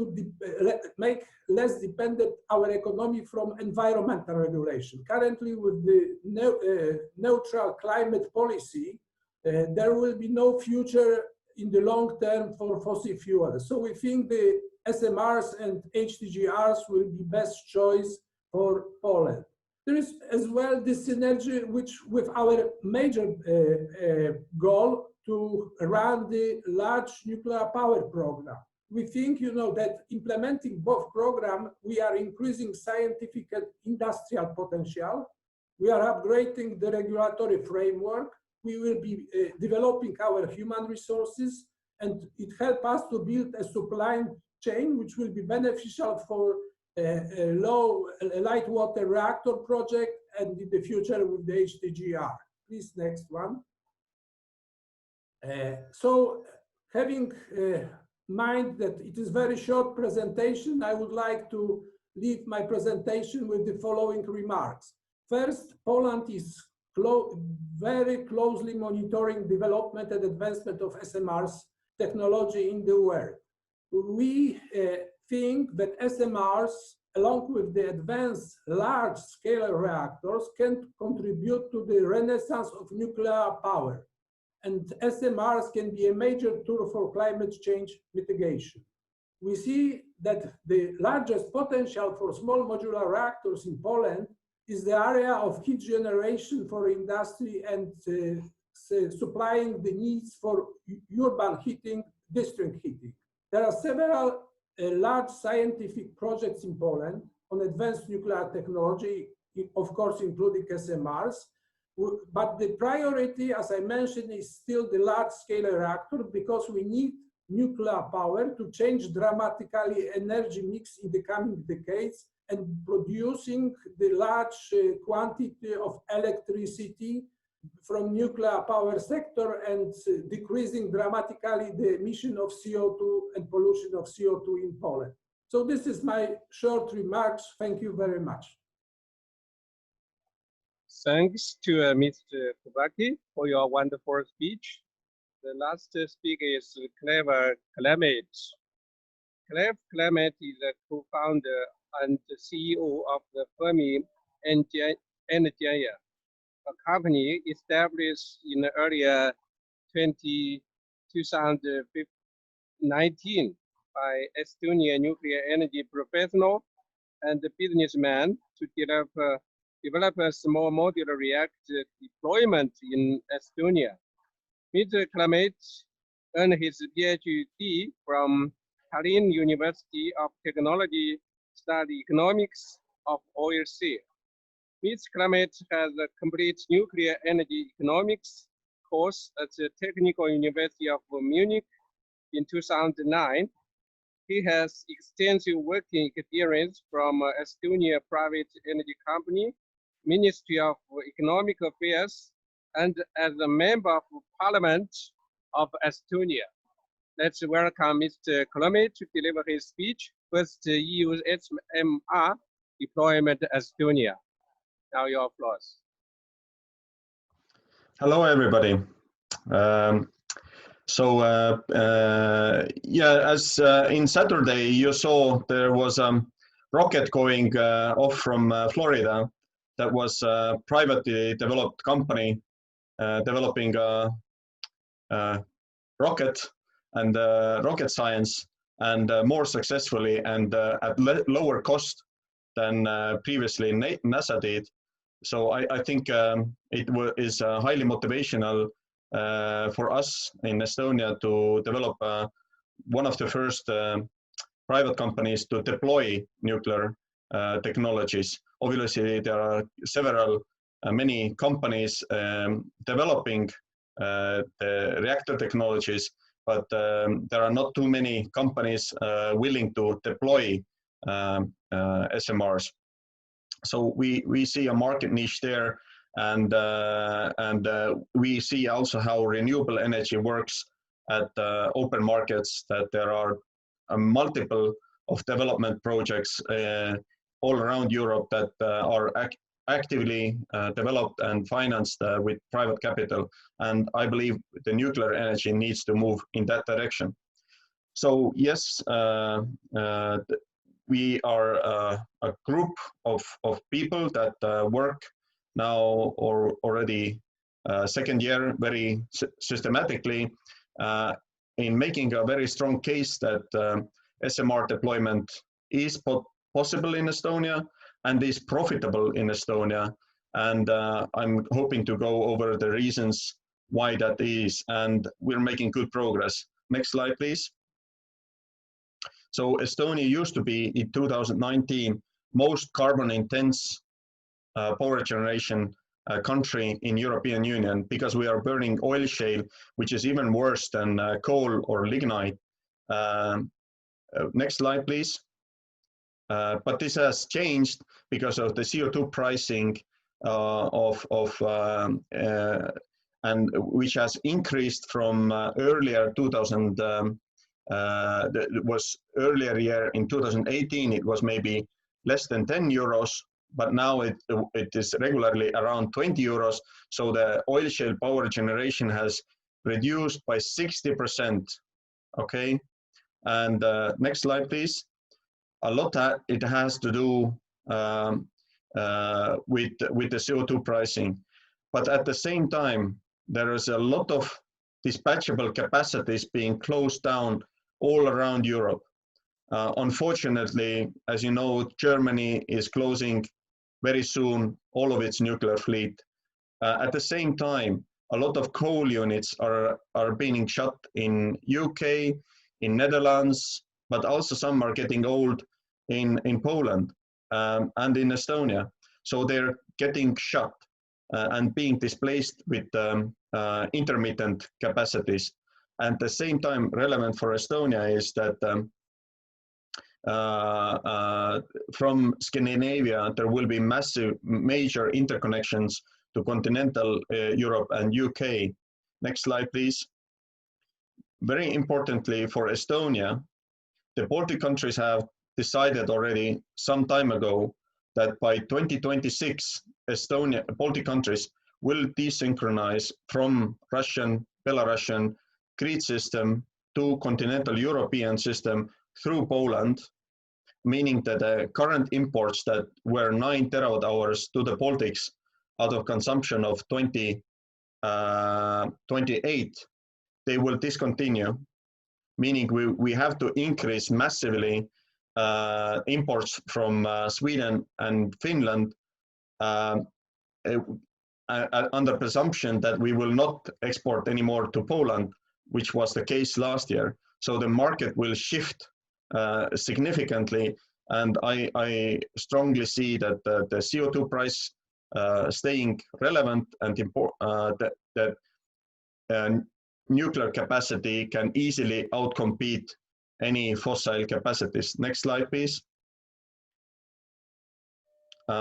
make less dependent our economy from environmental regulation. Currently, with the neutral climate policy, there will be no future in the long term for fossil fuels. So we think the SMRs and HTGRs will be best choice for Poland. There is as well this synergy with our major goal to run the large nuclear power program. We think, you know, that implementing both programs, we are increasing scientific and industrial potential. We are upgrading the regulatory framework. We will be developing our human resources, and it helps us to build a supply chain which will be beneficial for a light water reactor project and in the future with the HTGR. Please, next one. So having mind that it is very short presentation, I would like to leave my presentation with the following remarks. First, Poland is very closely monitoring development and advancement of SMRs technology in the world. We think that SMRs, along with the advanced large-scale reactors, can contribute to the renaissance of nuclear power. And SMRs can be a major tool for climate change mitigation. We see that the largest potential for small modular reactors in Poland is the area of heat generation for industry and supplying the needs for urban heating, district heating. There are several large scientific projects in Poland on advanced nuclear technology, of course, including SMRs. But the priority, as I mentioned, is still the large-scale reactor because we need nuclear power to change dramatically energy mix in the coming decades and producing the large quantity of electricity from nuclear power sector and decreasing dramatically the emission of CO2 and pollution of CO2 in Poland. So this is my short remarks. Thank you very much. Thanks to Mr. Kubaki for your wonderful speech. The last speaker is Clever Clement. Clever Clement is a co-founder and CEO of the Fermi and Kenya, a company established in the earlier 2019 by Estonia nuclear energy professional and businessman to develop a small modular reactor deployment in Estonia. Mr. Clement earned his PhD from Tallinn University of Technology, studied economics of oil shale. Ms. Clement has a complete nuclear energy economics course at the Technical University of Munich in 2009. He has extensive working experience from Estonia Private Energy Company, Ministry of Economic Affairs, and as a member of Parliament of Estonia. Let's welcome Mr. Clement to deliver his speech. First, EU SMR deployment Estonia. Now your applause. Hello, everybody. As in Saturday, you saw there was a rocket going off from Florida. That was a privately developed company developing a rocket and rocket science, and more successfully and at lower cost than previously NASA did. So I think it is highly motivational for us in Estonia to develop one of the first private companies to deploy nuclear technologies. Obviously, there are many companies developing the reactor technologies, but there are not too many companies willing to deploy SMRs. So we see a market niche there, and we see also how renewable energy works at open markets, that there are multiple of development projects all around Europe that are actively developed and financed with private capital. And I believe the nuclear energy needs to move in that direction. So yes, we are a group of people that work now or already second year very systematically in making a very strong case that SMR deployment is possible in Estonia and is profitable in Estonia. And I'm hoping to go over the reasons why that is, and we're making good progress. Next slide, please. So Estonia used to be, in 2019, most carbon intense power generation country in European Union, because we are burning oil shale, which is even worse than coal or lignite. Next slide, please. But this has changed because of the CO2 pricing and which has increased from earlier 2000. It was earlier year in 2018. It was maybe less than 10 euros, but now it is regularly around 20 euros. So the oil shale power generation has reduced by 60% okay? And next slide, please. A lot it has to do with the CO2 pricing. But at the same time, there is a lot of dispatchable capacities being closed down all around Europe. Unfortunately, as you know, Germany is closing very soon all of its nuclear fleet. At the same time, a lot of coal units are being shut in UK, in Netherlands, but also some are getting old in Poland and in Estonia. So they're getting shut and being displaced with intermittent capacities. And at the same time, relevant for Estonia is that from Scandinavia, there will be major interconnections to continental Europe and UK. Next slide, please. Very importantly for Estonia, the Baltic countries have decided already some time ago that by 2026, Baltic countries will desynchronize from Russian, Belarusian grid system to continental European system through Poland, meaning that the current imports that were 9 terawatt hours to the Baltics out of consumption of 2028, they will discontinue, meaning we have to increase massively imports from Sweden and Finland under presumption that we will not export anymore to Poland, which was the case last year. So the market will shift significantly, and I strongly see that the CO2 price staying relevant and that nuclear capacity can easily outcompete any fossil capacities. Next slide, please.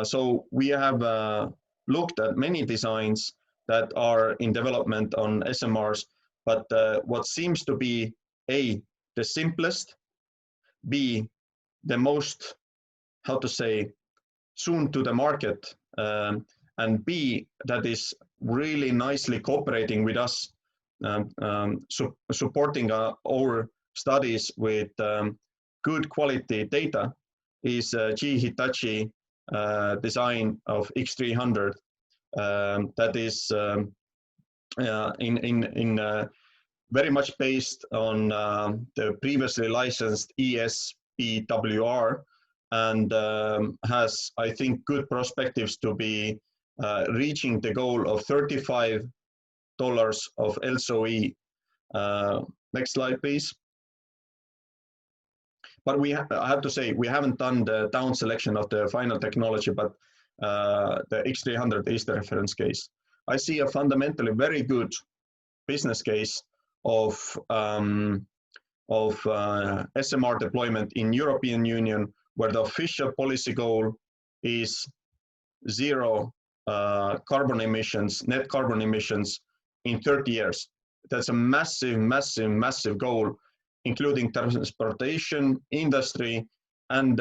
So we have looked at many designs that are in development on SMRs, but what seems to be A, the simplest, B, the most, how to say, soon to the market, and B, that is really nicely cooperating with us, supporting our studies with good quality data, is GE Hitachi design of X300 that is very much based on the previously licensed ESPWR, and has, I think, good perspectives to be reaching the goal of $35 of LCOE. Next slide, please. But I have to say, we haven't done the down selection of the final technology, but the X300 is the reference case. I see a fundamentally very good business case of SMR deployment in European Union, where the official policy goal is 0 carbon emissions, net carbon emissions in 30 years. That's a massive, massive, massive goal, including transportation, industry, and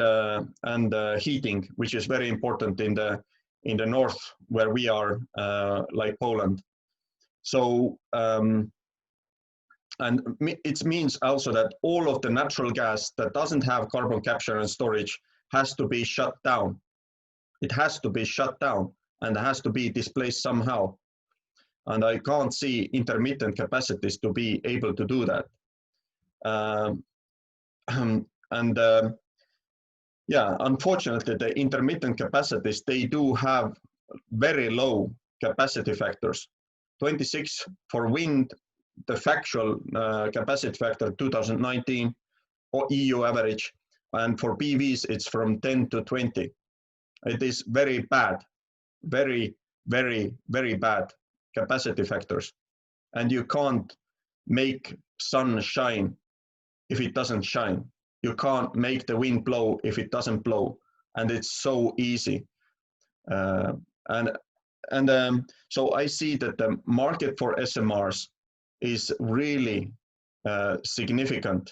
heating, which is very important in the north, where we are, like Poland. So, and it means also that all of the natural gas that doesn't have carbon capture and storage has to be shut down. It has to be shut down and has to be displaced somehow. And I can't see intermittent capacities to be able to do that. Yeah, unfortunately, the intermittent capacities, they do have very low capacity factors. 26 for wind, the factual capacity factor 2019 or EU average, and for PVs it's from 10 to 20. It is very bad, very, very, very bad capacity factors. And you can't make sun shine if it doesn't shine. You can't make the wind blow if it doesn't blow. And it's so easy. So I see that the market for SMRs is really significant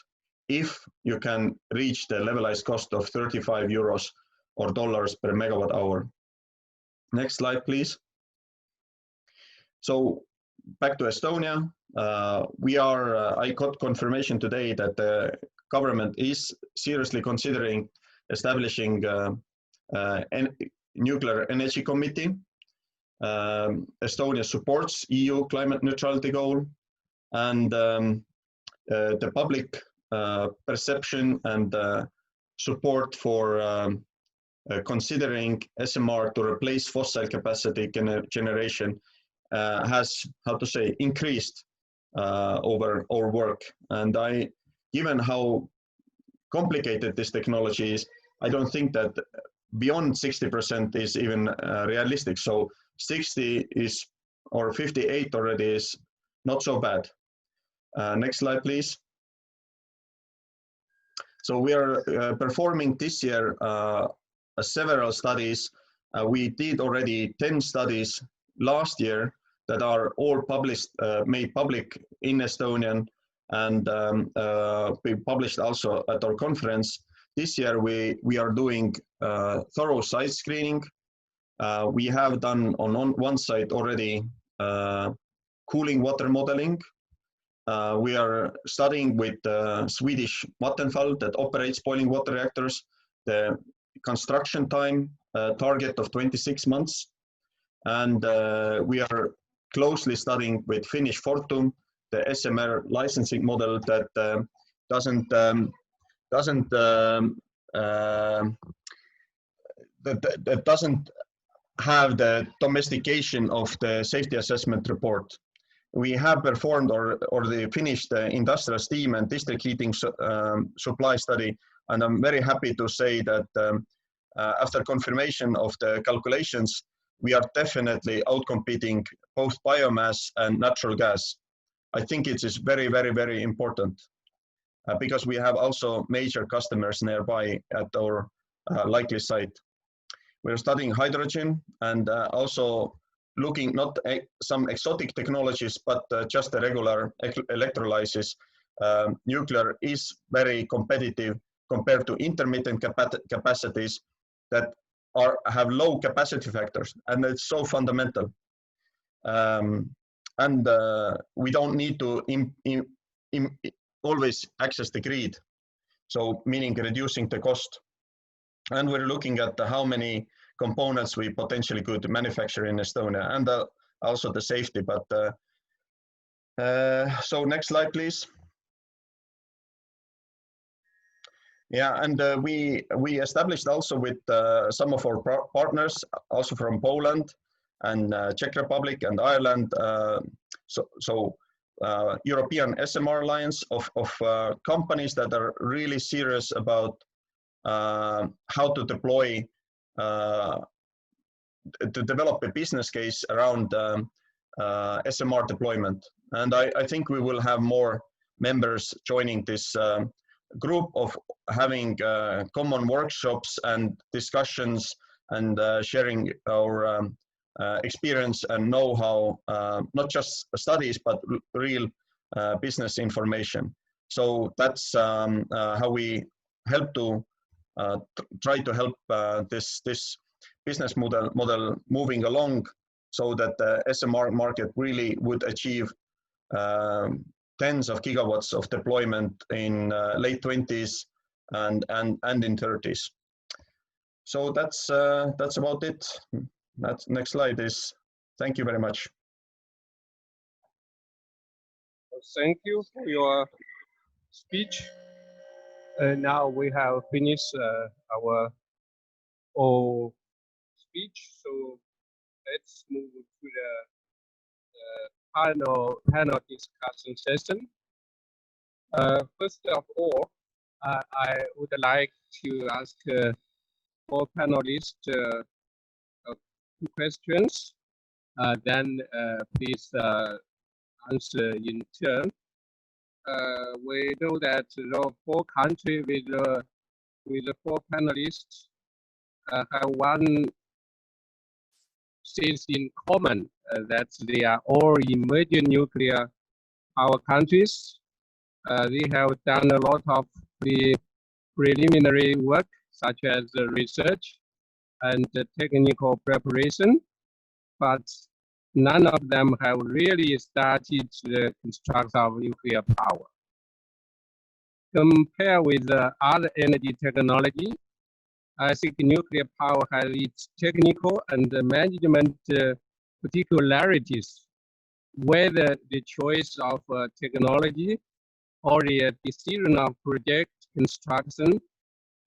if you can reach the levelized cost of 35 euros or dollars per megawatt hour. Next slide, please. So back to Estonia. I got confirmation today that the government is seriously considering establishing a nuclear energy committee. Estonia supports EU climate neutrality goal, and the public perception and support for considering SMR to replace fossil capacity generation has, how to say, increased over our work. And given how complicated this technology is, I don't think that beyond 60% is even realistic. So 60 is, or 58 already is not so bad. Next slide, please. So we are performing this year several studies. We did already 10 studies last year that are all published, made public in Estonian, and we published also at our conference. This year we are doing thorough site screening. We have done on one site already cooling water modeling. We are studying with Swedish Vattenfall that operates boiling water reactors, the construction time target of 26 months. And we are closely studying with Finnish Fortum, the SMR licensing model that doesn't have the domestication of the safety assessment report. We have performed or finished the industrial steam and district heating supply study, and I'm very happy to say that after confirmation of the calculations, we are definitely outcompeting both biomass and natural gas. I think it is very, very, very important because we have also major customers nearby at our likely site. We're studying hydrogen and also looking not at some exotic technologies, but just the regular electrolysis. Nuclear is very competitive compared to intermittent capacities that have low capacity factors, and it's so fundamental. We don't need to always access the grid, so meaning reducing the cost. And we're looking at how many components we potentially could manufacture in Estonia, and also the safety. But so next slide, please. Yeah, and we established also with some of our partners, also from Poland and Czech Republic and Ireland, European SMR Alliance of companies that are really serious about how to deploy, to develop a business case around SMR deployment. And I think we will have more members joining this group of having common workshops and discussions and sharing our experience and know-how, not just studies, but real business information. So that's how we help to try to help this business model moving along, so that the SMR market really would achieve tens of gigawatts of deployment in late 20s and in 30s. So that's about it. Next slide is. Thank you very much. Thank you for your speech. Now we have finished our whole speech, so let's move to the panel discussion session. First of all, I would like to ask all panelists 2 questions. Then please answer in turn. We know that the 4 countries with the 4 panelists have one thing in common, that they are all emerging nuclear power countries. They have done a lot of preliminary work, such as research and technical preparation, but none of them have really started the construction of nuclear power. Compared with other energy technology, I think nuclear power has its technical and management particularities, whether the choice of technology or the decision of project construction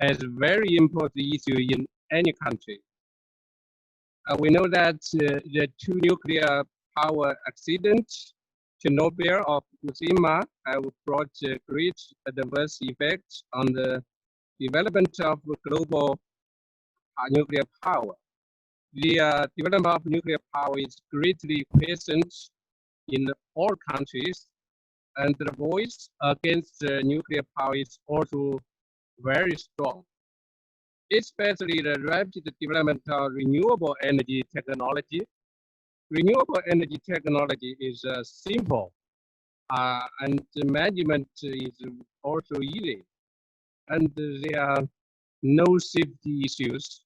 is a very important issue in any country. We know that the two nuclear power accidents, Chernobyl or Fukushima, have brought great adverse effects on the development of global nuclear power. The development of nuclear power is greatly questioned in all countries, and the voice against nuclear power is also very strong, especially the rapid development of renewable energy technology. Renewable energy technology is simple, and the management is also easy, and there are no safety issues.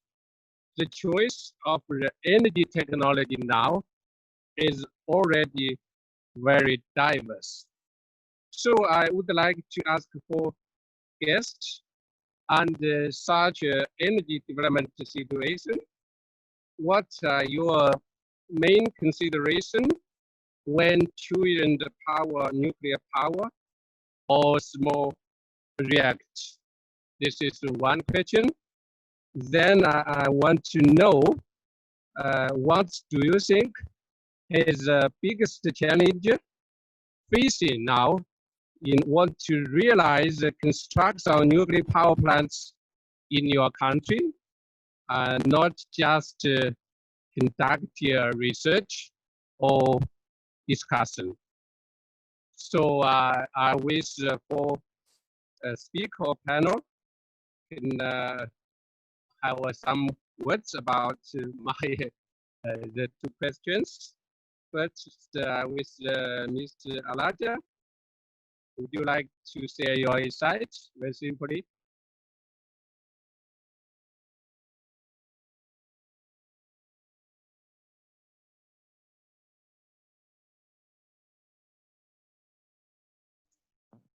The choice of the energy technology now is already very diverse. So I would like to ask for guests and such energy development situation, what are your main consideration when choosing the power, nuclear power or small reactor? This is one question. Then I want to know what do you think is the biggest challenge facing now in order to realize the construction of nuclear power plants in your country, not just conduct research or discussion. So I wish for a speaker panel can have some words about my the two questions. First, with Mr. Araj, would you like to share your insights very simply?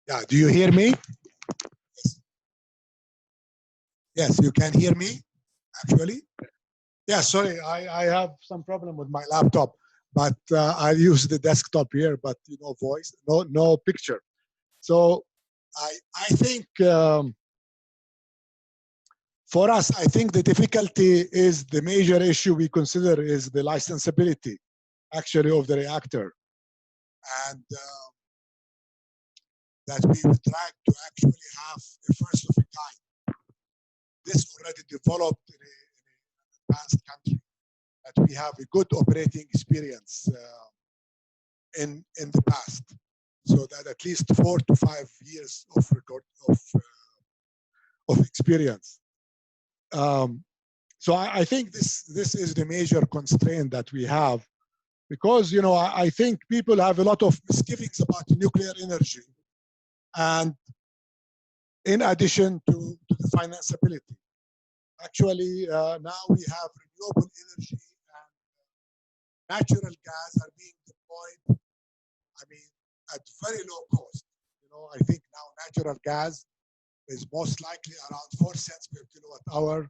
Yeah, do you hear me? Yes, you can hear me, actually. Yeah, sorry, I have some problem with my laptop, but I use the desktop here, but voice, no picture. So I think for us, I think the difficulty is the major issue we consider is the licensability, actually, of the reactor. And that we would like to actually have a first of a kind. This already developed in an advanced country, that we have a good operating experience in the past. So that at least 4 to 5 years of record of experience. So I think this is the major constraint that we have, because I think people have a lot of misgivings about nuclear energy, and in addition to the financeability. Actually, now we have renewable energy and natural gas are being deployed, at very low cost. I think now natural gas is most likely around 4 cents per kilowatt hour.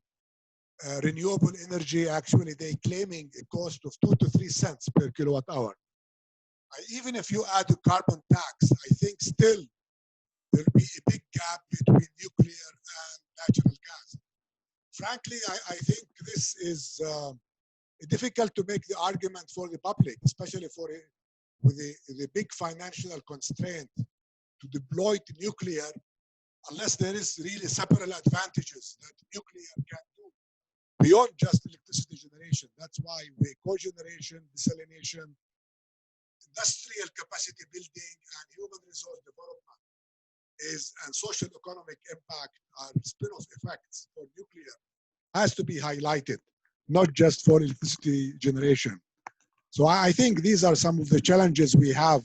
Renewable energy, actually, they're claiming a cost of 2 to 3 cents per kilowatt hour. Even if you add a carbon tax, I think still there'll be a big gap between nuclear and natural gas. Frankly, I think this is difficult to make the argument for the public, especially with the big financial constraint to deploy nuclear, unless there is really several advantages that nuclear can do beyond just electricity generation. That's why cogeneration, desalination, industrial capacity building, and human resource development and social economic impact are spin-off effects for nuclear has to be highlighted, not just for electricity generation. So I think these are some of the challenges we have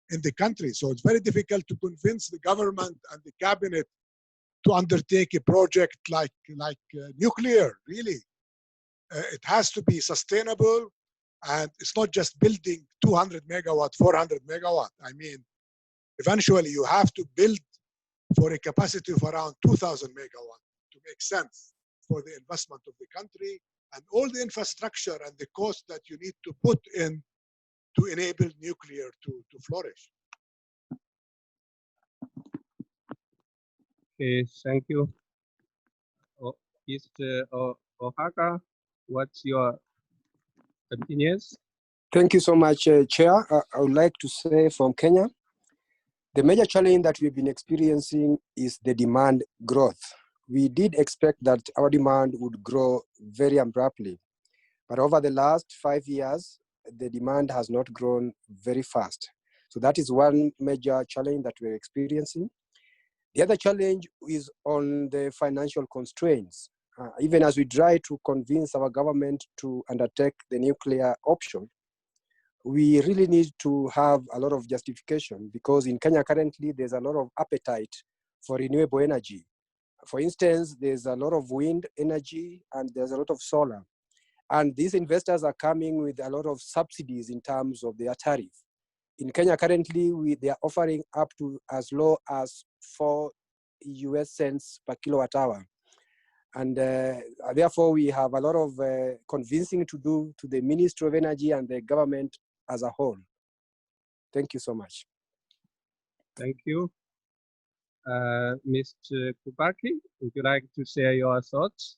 in the country. So it's very difficult to convince the government and the cabinet to undertake a project like nuclear, really. It has to be sustainable. And it's not just building 200 megawatt, 400 megawatt. I mean, eventually you have to build for a capacity of around 2,000 megawatt to make sense for the investment of the country and all the infrastructure and the cost that you need to put in to enable nuclear to flourish. Okay, thank you. Mr. Ohaga, what's your opinions? Thank you so much, Chair. I would like to say from Kenya, the major challenge that we've been experiencing is the demand growth. We did expect that our demand would grow very abruptly, but over the last 5 years, the demand has not grown very fast. So that is one major challenge that we're experiencing. The other challenge is on the financial constraints. Even as we try to convince our government to undertake the nuclear option, we really need to have a lot of justification because in Kenya currently, there's a lot of appetite for renewable energy. For instance, there's a lot of wind energy and there's a lot of solar. And these investors are coming with a lot of subsidies in terms of their tariff. In Kenya currently, they are offering up to as low as 4 US cents per kilowatt hour. And therefore, we have a lot of convincing to do to the Ministry of Energy and the government as a whole. Thank you so much. Thank you. Mr. Kubaki, would you like to share your thoughts?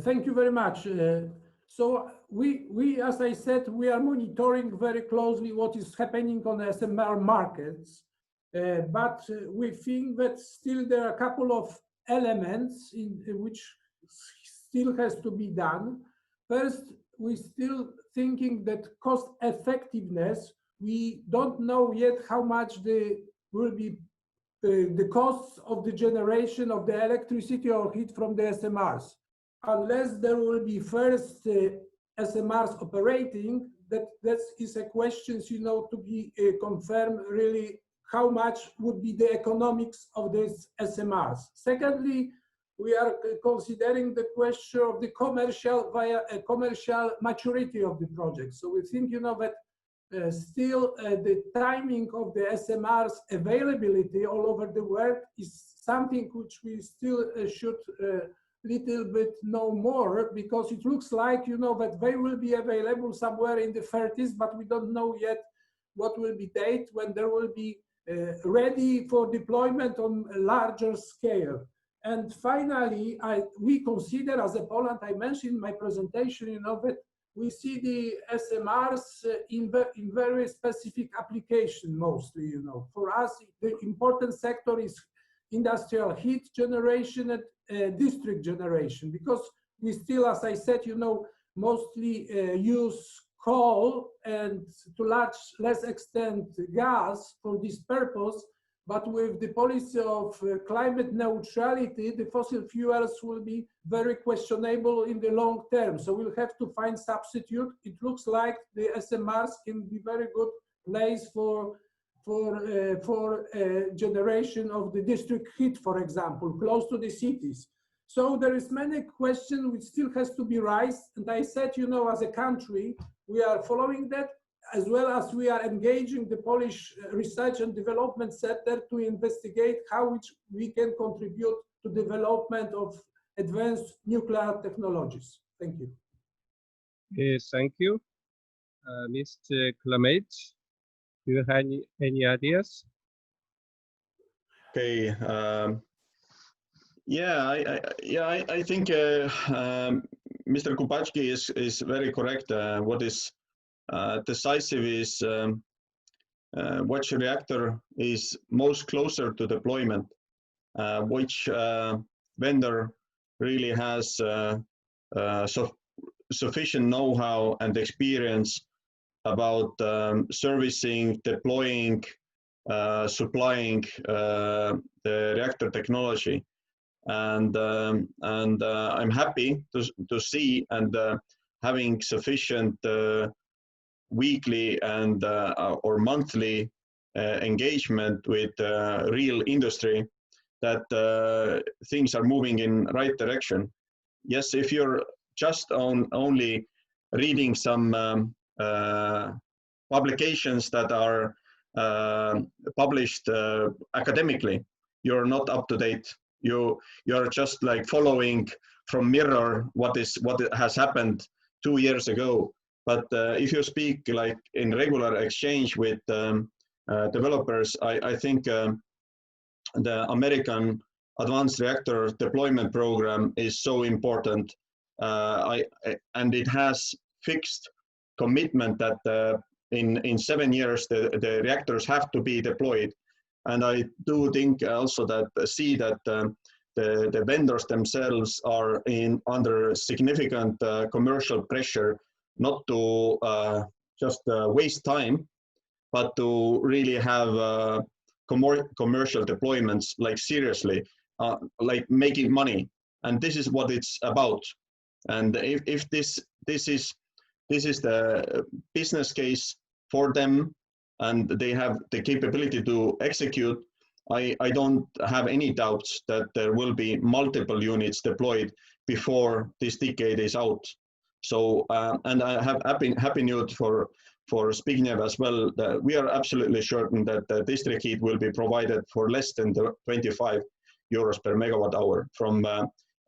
Thank you very much. So we, as I said, we are monitoring very closely what is happening on the SMR markets, but we think that still there are a couple of elements in which still has to be done. First, we still thinking that cost effectiveness, we don't know yet how much will be the costs of the generation of the electricity or heat from the SMRs. Unless there will be first SMRs operating, that is a question, to be confirmed really how much would be the economics of these SMRs. Secondly, we are considering the question of the commercial maturity of the project. So we think, that still the timing of the SMRs availability all over the world is something which we still should little bit know more, because it looks like, that they will be available somewhere in the 30s, but we don't know yet what will be date when there will be ready for deployment on a larger scale. And finally, we consider as a Poland, I mentioned in my presentation, that we see the SMRs in very specific application mostly, For us, the important sector is industrial heat generation and district generation, because we still, as I said, mostly use coal and to less extent gas for this purpose. But with the policy of climate neutrality, the fossil fuels will be very questionable in the long term. So we'll have to find substitute. It looks like the SMRs can be very good place for generation of the district heat, for example, close to the cities. So there is many questions which still has to be raised. And I said, as a country, we are following that, as well as we are engaging the Polish research and development sector to investigate how we can contribute to development of advanced nuclear technologies. Thank you. Yes, thank you. Mr. Clement, do you have any ideas? Okay. I think Mr. Kubacki is very correct. What is decisive is which reactor is most closer to deployment, which vendor really has sufficient know-how and experience about servicing, deploying, supplying the reactor technology. And I'm happy to see and having sufficient weekly and or monthly engagement with real industry, that things are moving in right direction. Yes, if you're just only reading some publications that are published academically, you're not up to date. You're just like following from mirror what has happened 2 years ago. But if you speak like in regular exchange with developers, I think the American Advanced Reactor Deployment Program is so important, and it has fixed commitment that in 7 years the reactors have to be deployed. And I do think also that the vendors themselves are under significant commercial pressure, not to just waste time, but to really have commercial deployments, like seriously, like making money. And this is what it's about. And if this is the business case for them, and they have the capability to execute, I don't have any doubts that there will be multiple units deployed before this decade is out. So, and I have happy news for Zbigniew as well, that we are absolutely certain that the district heat will be provided for less than 25 euros per megawatt hour from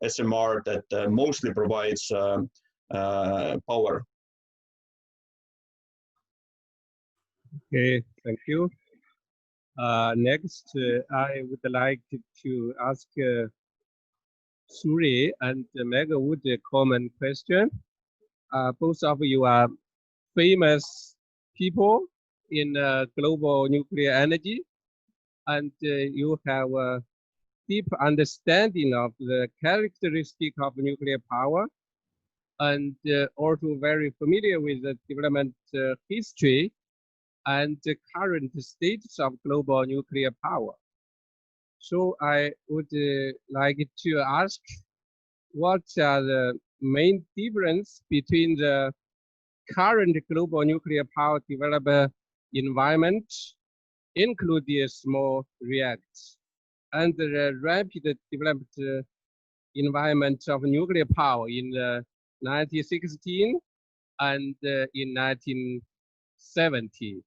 SMR that mostly provides power. Okay, thank you. Next, I would like to ask Suzie and Magwood a common question. Both of you are famous people in global nuclear energy, and you have a deep understanding of the characteristic of nuclear power, and also very familiar with the development history and the current status of global nuclear power. So I would like to ask, what are the main difference between the current global nuclear power developer environment, including small reactors, and the rapid developed environment of nuclear power in 1916 and in 1970.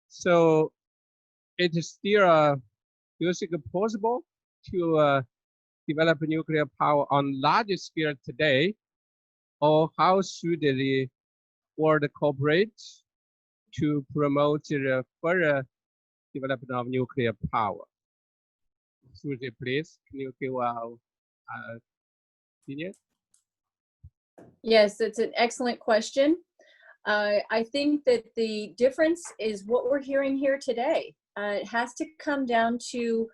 So it is still, do you think, possible to develop nuclear power on large scale today, or how should the world cooperate to promote the further development of nuclear power? Suzie, please, can you give our opinion? Yes, it's an excellent question. I think that the difference is what we're hearing here today. It has to come down to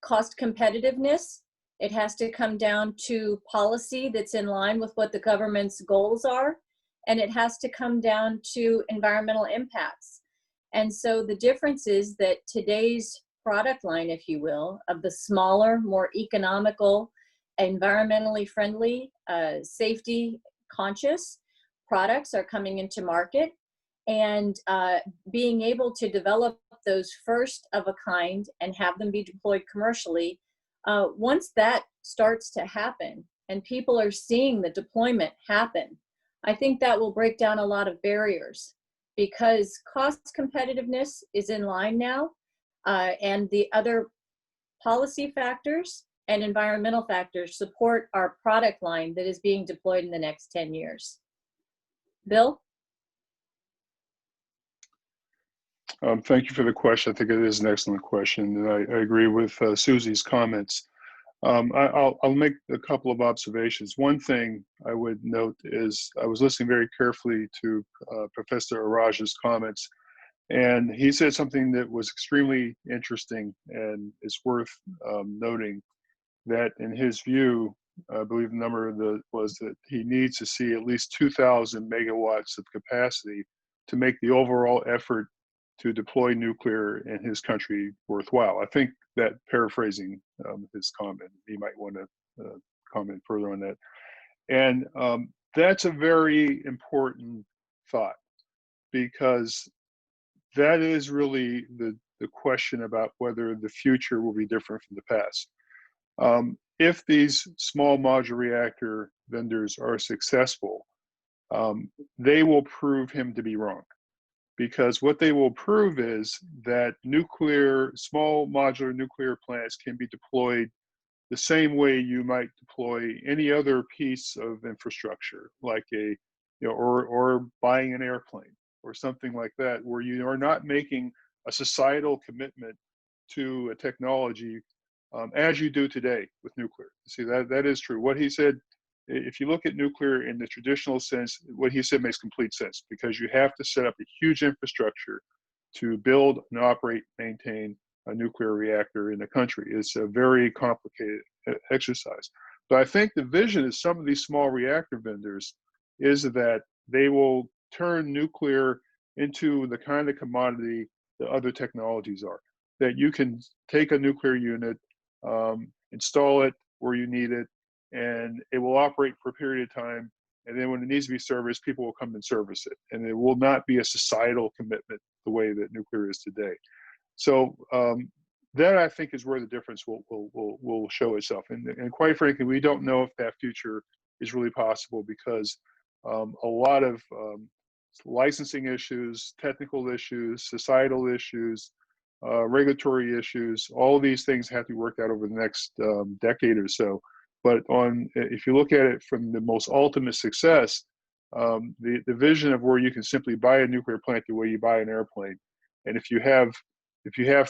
cost competitiveness. It has to come down to policy that's in line with what the government's goals are. And it has to come down to environmental impacts. And so the difference is that today's product line, if you will, of the smaller, more economical, environmentally friendly, safety conscious products are coming into market, and being able to develop those first of a kind and have them be deployed commercially, once that starts to happen and people are seeing the deployment happen, I think that will break down a lot of barriers, because cost competitiveness is in line now, and the other policy factors and environmental factors support our product line that is being deployed in the next 10 years. Bill? Thank you for the question. I think it is an excellent question, and I agree with Suzie's comments. I'll make a couple of observations. One thing I would note is I was listening very carefully to Professor Araj's comments, and he said something that was extremely interesting and it's worth noting, that in his view, I believe the number was that he needs to see at least 2,000 megawatts of capacity to make the overall effort to deploy nuclear in his country worthwhile. I think that, paraphrasing his comment, he might want to comment further on that. And that's a very important thought, because that is really the question about whether the future will be different from the past. If these small modular reactor vendors are successful, they will prove him to be wrong. Because what they will prove is that small modular nuclear plants can be deployed the same way you might deploy any other piece of infrastructure, like or buying an airplane or something like that, where you are not making a societal commitment to a technology as you do today with nuclear. See, that is true. What he said, if you look at nuclear in the traditional sense, what he said makes complete sense, because you have to set up a huge infrastructure to build and operate, maintain a nuclear reactor in the country. It's a very complicated exercise. But I think the vision of some of these small reactor vendors is that they will turn nuclear into the kind of commodity that other technologies are. That you can take a nuclear unit, install it where you need it, and it will operate for a period of time. And then when it needs to be serviced, people will come and service it. And it will not be a societal commitment the way that nuclear is today. So that, I think, is where the difference will show itself. And quite frankly, we don't know if that future is really possible, because a lot of licensing issues, technical issues, societal issues, regulatory issues, all of these things have to be worked out over the next decade or so. But if you look at it from the most ultimate success, the vision of where you can simply buy a nuclear plant the way you buy an airplane, and if you have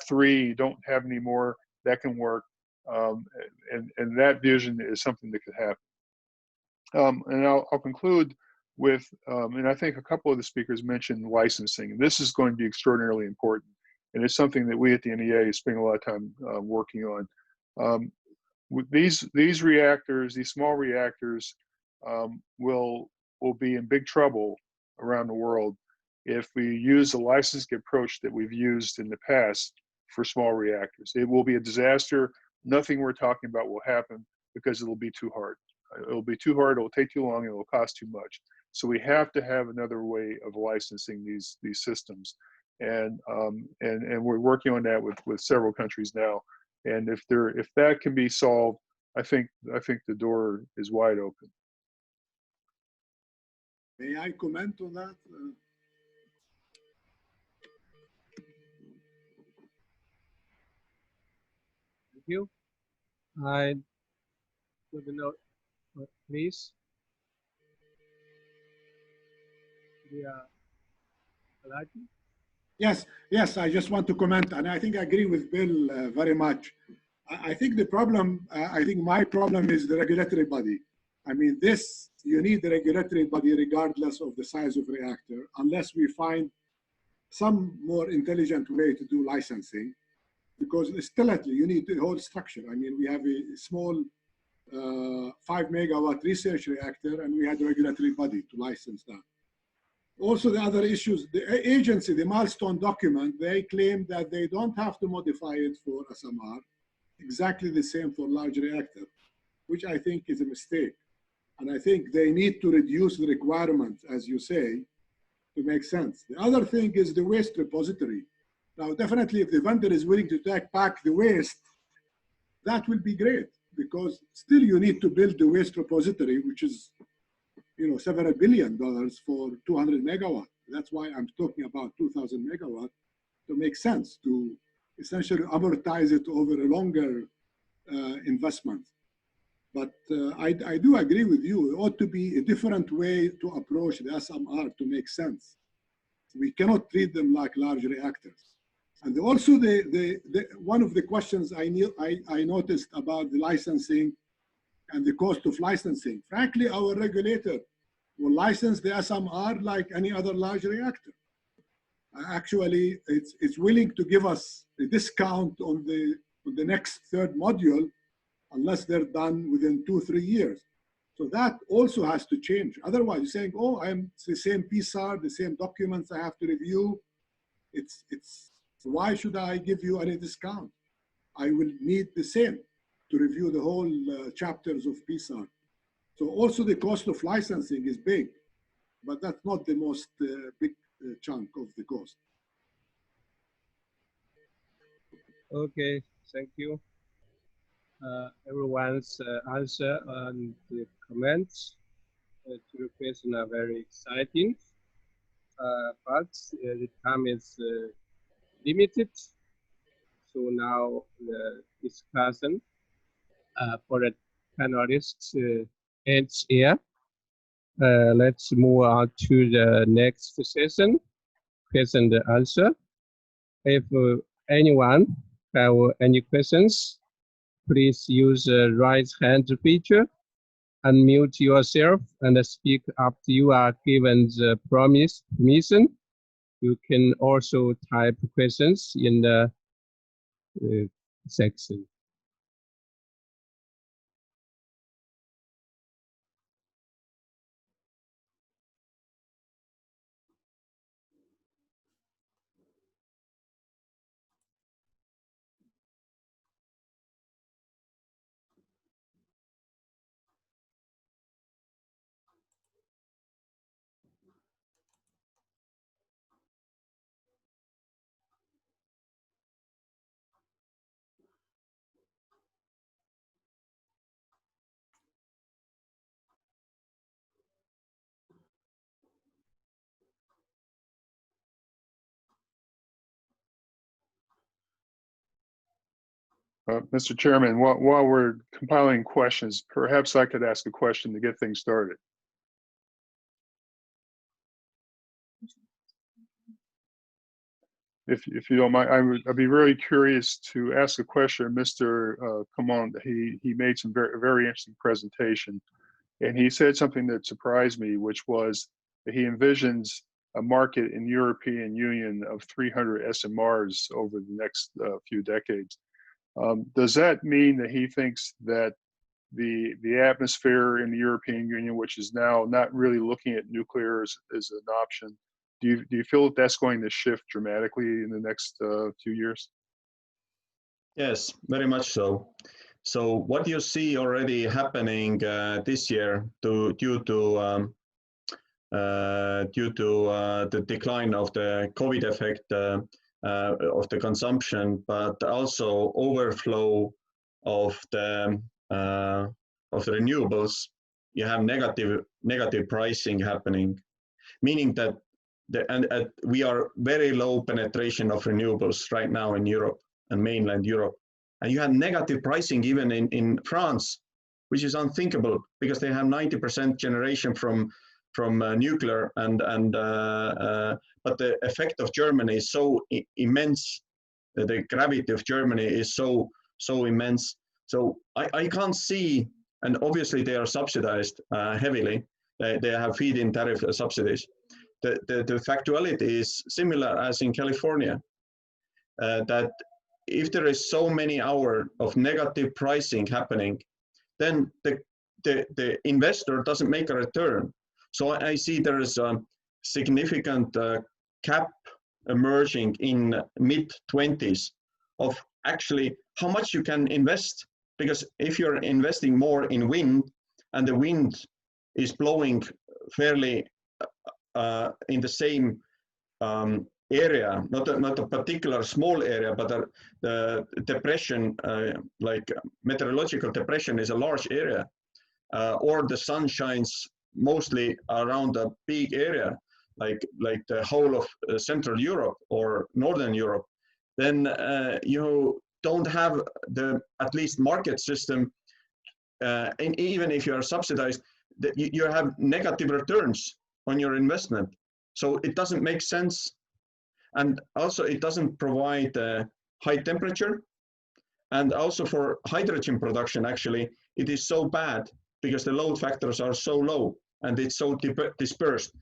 3, you don't have any more, that can work, and that vision is something that could happen. And I'll conclude with, and I think a couple of the speakers mentioned licensing. This is going to be extraordinarily important, and it's something that we at the NEA spend a lot of time working on. With these reactors, these small reactors, will be in big trouble around the world if we use the licensing approach that we've used in the past for small reactors. It will be a disaster. Nothing we're talking about will happen, because it'll be too hard. It'll be too hard, it'll take too long, and it'll cost too much. So we have to have another way of licensing these systems. And we're working on that with several countries now. And if that can be solved, I think the door is wide open. May I comment on that? Thank you. I would note, please. Araj? Yes, I just want to comment, and I think I agree with Bill very much. I think the problem, I think my problem is the regulatory body. I mean, you need the regulatory body regardless of the size of reactor, unless we find some more intelligent way to do licensing, because still you need the whole structure. I mean, we have a small 5 megawatt research reactor, and we had a regulatory body to license that. Also, the other issues, the agency, the milestone document, they claim that they don't have to modify it for SMR, exactly the same for large reactor, which I think is a mistake. And I think they need to reduce the requirements, as you say, to make sense. The other thing is the waste repository. Now, definitely, if the vendor is willing to take back the waste, that will be great, because still you need to build the waste repository, which is, several $1 billion for 200 megawatt. That's why I'm talking about 2,000 megawatt, to make sense, to essentially amortize it over a longer investment. But I do agree with you. It ought to be a different way to approach the SMR to make sense. We cannot treat them like large reactors. And also, one of the questions I noticed about the licensing and the cost of licensing. Frankly, our regulator will license the SMR like any other large reactor. Actually, it's willing to give us a discount on the next third module, unless they're done within 2-3 years. So that also has to change. Otherwise, you're saying, oh, it's the same PSAR, the same documents I have to review. Why should I give you any discount? I will need the same to review the whole chapters of PSAR. So also the cost of licensing is big, but that's not the most big chunk of the cost. Okay, thank you. Everyone's answer and the comments to the question are very exciting, but the time is limited. So now the discussion for the panelists ends here. Let's move on to the next session, question and answer. If anyone have any questions, please use the raise hand feature, unmute yourself and speak after you are given the permission. You can also type questions in the section. Mr. Chairman, while we're compiling questions, perhaps I could ask a question to get things started. If you don't mind, I'd be really curious to ask a question of Mr. Kamal. He made some very interesting presentation, and he said something that surprised me, which was that he envisions a market in the European Union of 300 SMRs over the next few decades. Does that mean that he thinks that the atmosphere in the European Union, which is now not really looking at nuclear as an option, do you feel that that's going to shift dramatically in the next few years? Yes, very much so. So what you see already happening this year due to the decline of the COVID effect of the consumption, but also overflow of the renewables, you have negative pricing happening, meaning that we are very low penetration of renewables right now in Europe and mainland Europe. And you have negative pricing even in France, which is unthinkable because they have 90% generation from nuclear, but the effect of Germany is so immense. The gravity of Germany is so immense. So I can't see, and obviously they are subsidized heavily. They have feed-in tariff subsidies. The factuality is similar as in California, that if there is so many hours of negative pricing happening, then the investor doesn't make a return. So I see there is a significant cap emerging in mid-20s of actually how much you can invest. Because if you're investing more in wind and the wind is blowing fairly in the same area, not a particular small area, but the depression, like meteorological depression is a large area, or the sun shines mostly around a big area, like the whole of Central Europe or Northern Europe, then you don't have the at least market system, and even if you are subsidized, you have negative returns on your investment. So it doesn't make sense. And also it doesn't provide high temperature. And also for hydrogen production, actually, it is so bad because the load factors are so low and it's so dispersed.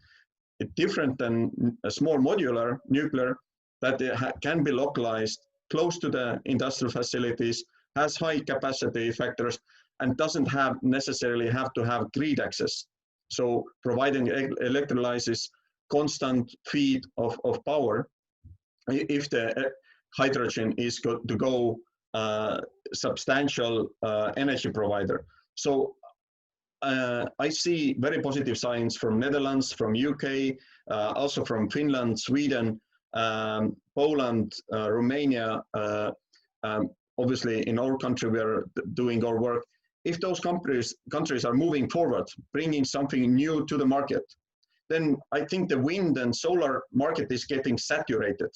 It's different than a small modular nuclear that can be localized close to the industrial facilities, has high capacity factors, and doesn't necessarily have to have grid access. So providing electrolysis, constant feed of power, if the hydrogen is to go substantial energy provider. So I see very positive signs from Netherlands, from UK, also from Finland, Sweden, Poland, Romania. Obviously, in our country, we are doing our work. If those countries are moving forward, bringing something new to the market, then I think the wind and solar market is getting saturated.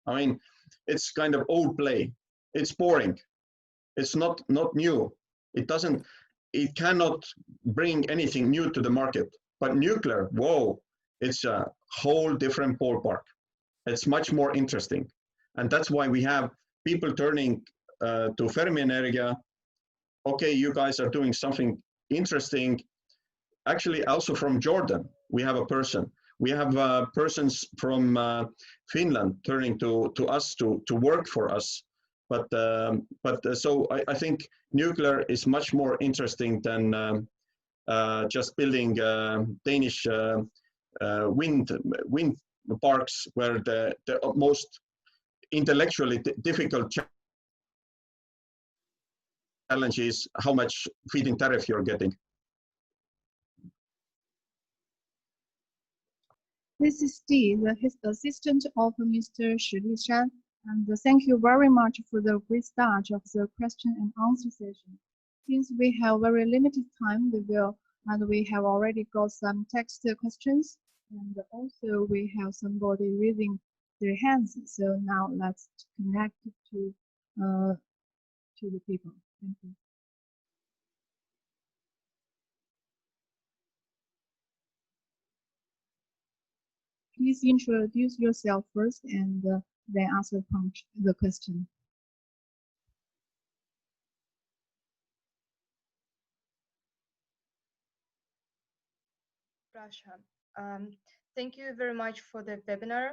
I mean, it's kind of old play. It's boring. It's not new. It cannot bring anything new to the market. But nuclear, whoa, it's a whole different ballpark. It's much more interesting. And that's why we have people turning to Fermi Energia. Okay, you guys are doing something interesting. Actually, also from Jordan, we have a person. We have persons from Finland turning to us to work for us. So I think nuclear is much more interesting than just building Danish wind parks, where the most intellectually difficult challenge is how much feed-in tariff you're getting. This is Steve, the assistant of Mr. Lishan, and thank you very much for the great start of the question and answer session. Since we have very limited time, we have already got some text questions, and also we have somebody raising their hands. So now let's connect to the people. Thank you. Please introduce yourself first and then ask the question. Thank you very much for the webinar.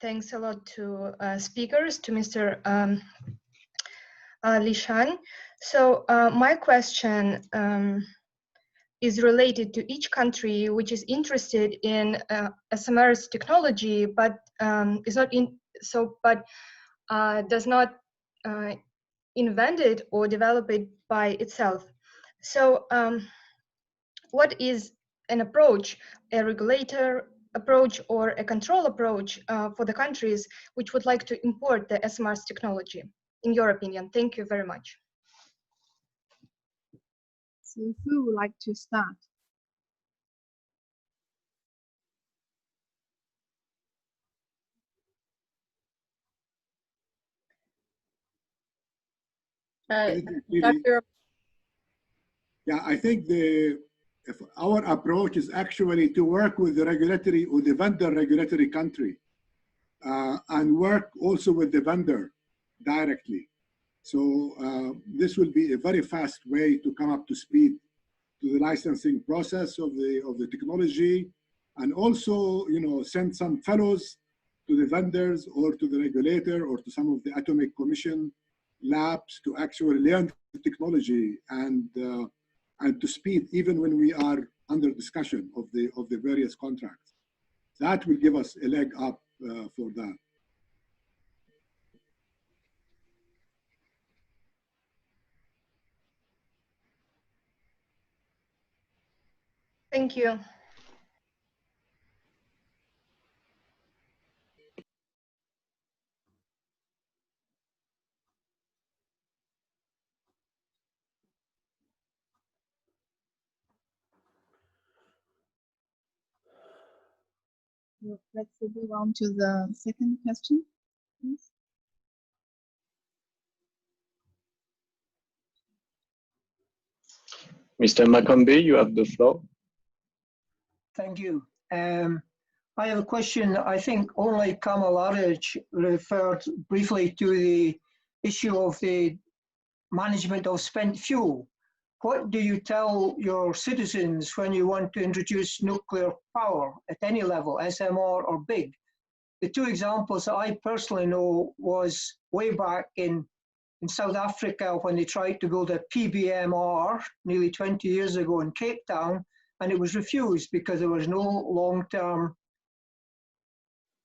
Thanks a lot to speakers, to Mr. Lishan. So my question is related to each country which is interested in SMR's technology, but is not does not invent it or develop it by itself. So what is an approach, a regulator approach or a control approach for the countries which would like to import the SMR's technology, in your opinion? Thank you very much. So who would like to start? Dr. Yeah, I think our approach is actually to work with the regulatory or the vendor regulatory country and work also with the vendor directly. So this will be a very fast way to come up to speed to the licensing process of the technology, and also, you know, send some fellows to the vendors or to the regulator or to some of the Atomic Commission labs to actually learn the technology and to speed even when we are under discussion of the various contracts. That will give us a leg up for that. Thank you. Let's move on to the second question, please. Mr. Makambe, you have the floor. Thank you. I have a question. I think only Kamal Araj referred briefly to the issue of the management of spent fuel. What do you tell your citizens when you want to introduce nuclear power at any level, SMR or big? The two examples that I personally know was way back in South Africa when they tried to build a PBMR nearly 20 years ago in Cape Town, and it was refused because there was no long-term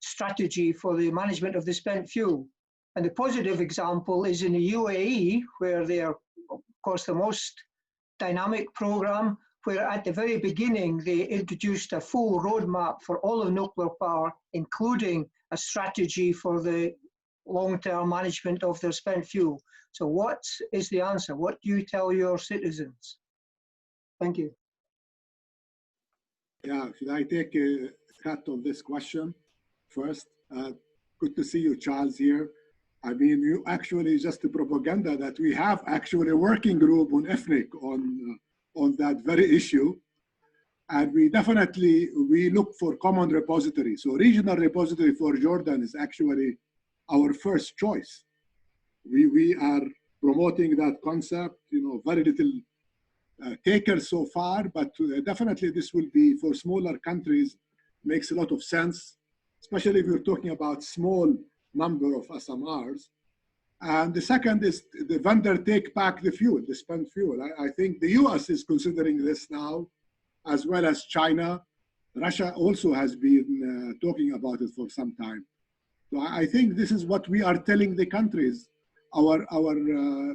strategy for the management of the spent fuel. And the positive example is in the UAE, where they are, of course, the most dynamic program, where at the very beginning they introduced a full roadmap for all of nuclear power, including a strategy for the long-term management of their spent fuel. So what is the answer? What do you tell your citizens? Thank you. Yeah, should I take a cut of this question first? Good to see you, Charles, here. I mean, you actually just the propaganda that we have actually a working group on IFNEC on that very issue. And we definitely, we look for common repository. So regional repository for Jordan is actually our first choice. We are promoting that concept, you know, very little takers so far, but definitely this will be for smaller countries, makes a lot of sense, especially if you're talking about small number of SMRs. And the second is the vendor take back the fuel, the spent fuel. I think the US is considering this now, as well as China. Russia also has been talking about it for some time. So I think this is what we are telling the countries, our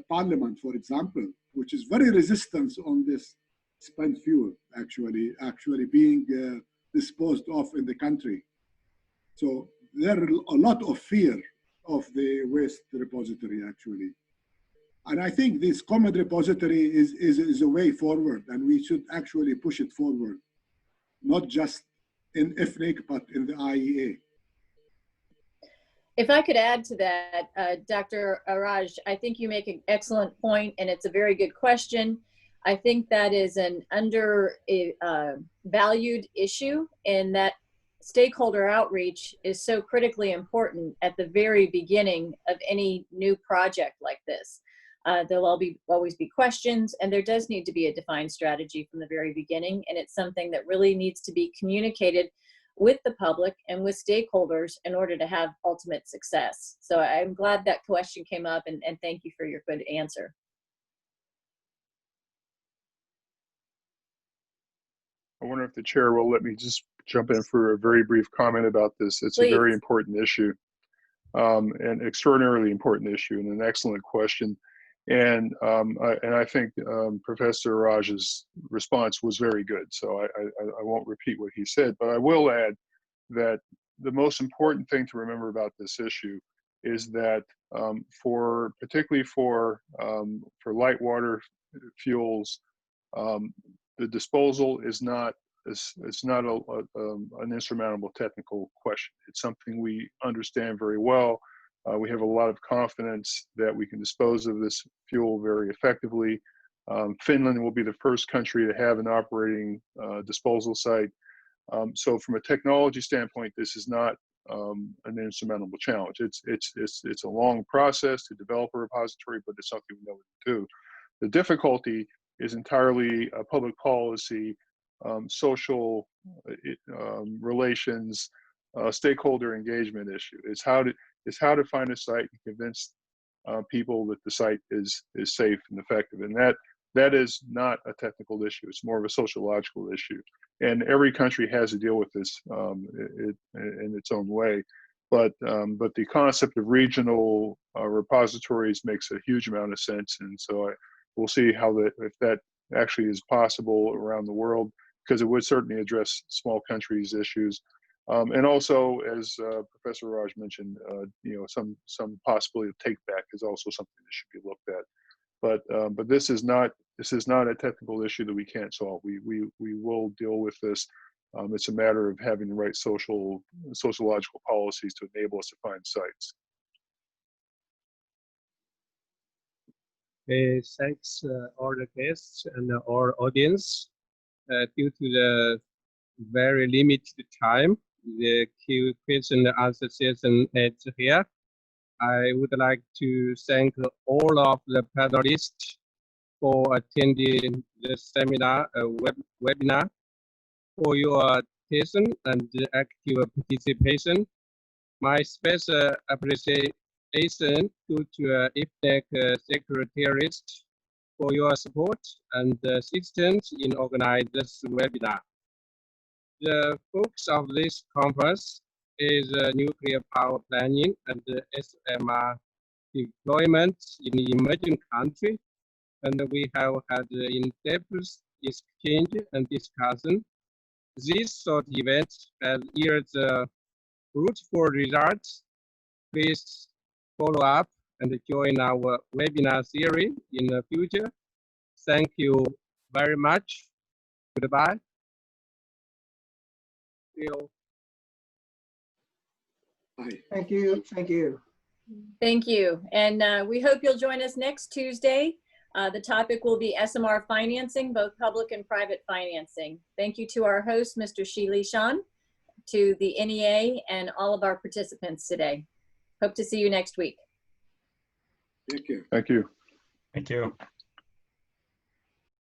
parliament, for example, which is very resistant on this spent fuel actually being disposed of in the country. So there are a lot of fear of the waste repository actually. And I think this common repository is a way forward, and we should actually push it forward, not just in IFNEC, but in the IEA. If I could add to that, Dr. Araj, I think you make an excellent point, and it's a very good question. I think that is an undervalued issue, and that stakeholder outreach is so critically important at the very beginning of any new project like this. There'll always be questions, and there does need to be a defined strategy from the very beginning, and it's something that really needs to be communicated with the public and with stakeholders in order to have ultimate success. So I'm glad that question came up, and thank you for your good answer. I wonder if the chair will let me just jump in for a very brief comment about this. It's Please. A very important issue, an extraordinarily important issue, and an excellent question. And I think Professor Raj's response was very good, so I won't repeat what he said, but I will add that the most important thing to remember about this issue is that particularly for light water fuels, the disposal is not an insurmountable technical question. It's something we understand very well. We have a lot of confidence that we can dispose of this fuel very effectively. Finland will be the first country to have an operating disposal site. So from a technology standpoint, this is not an insurmountable challenge. It's a long process to develop a repository, but it's something we know what to do. The difficulty is entirely a public policy, social relations, stakeholder engagement issue. It's how to find a site and convince people that the site is safe and effective. And that is not a technical issue. It's more of a sociological issue. And every country has to deal with this in its own way. But the concept of regional repositories makes a huge amount of sense. And so we'll see if that actually is possible around the world, because it would certainly address small countries' issues. And also, as Professor Raj mentioned, some possibility of take back is also something that should be looked at. But this is not a technical issue that we can't solve. We will deal with this. It's a matter of having the right sociological policies to enable us to find sites. Thanks all the guests and our audience. Due to the very limited time, the question and answer session ends here. I would like to thank all of the panelists for attending the seminar webinar, for your attention and active participation. My special appreciation to IFNEC secretariat for your support and assistance in organizing this webinar. The focus of this conference is nuclear power planning and SMR deployment in emerging countries, and we have had in-depth exchange and discussion. This sort of event has yielded fruitful results. Please follow up and join our webinar series in the future. Thank you very much. Goodbye. Thank you. Thank you. Thank you. And we hope you'll join us next Tuesday. The topic will be SMR financing, both public and private financing. Thank you to our host, Mr. Lishan, to the NEA, and all of our participants today. Hope to see you next week. Thank you. Thank you. Thank you.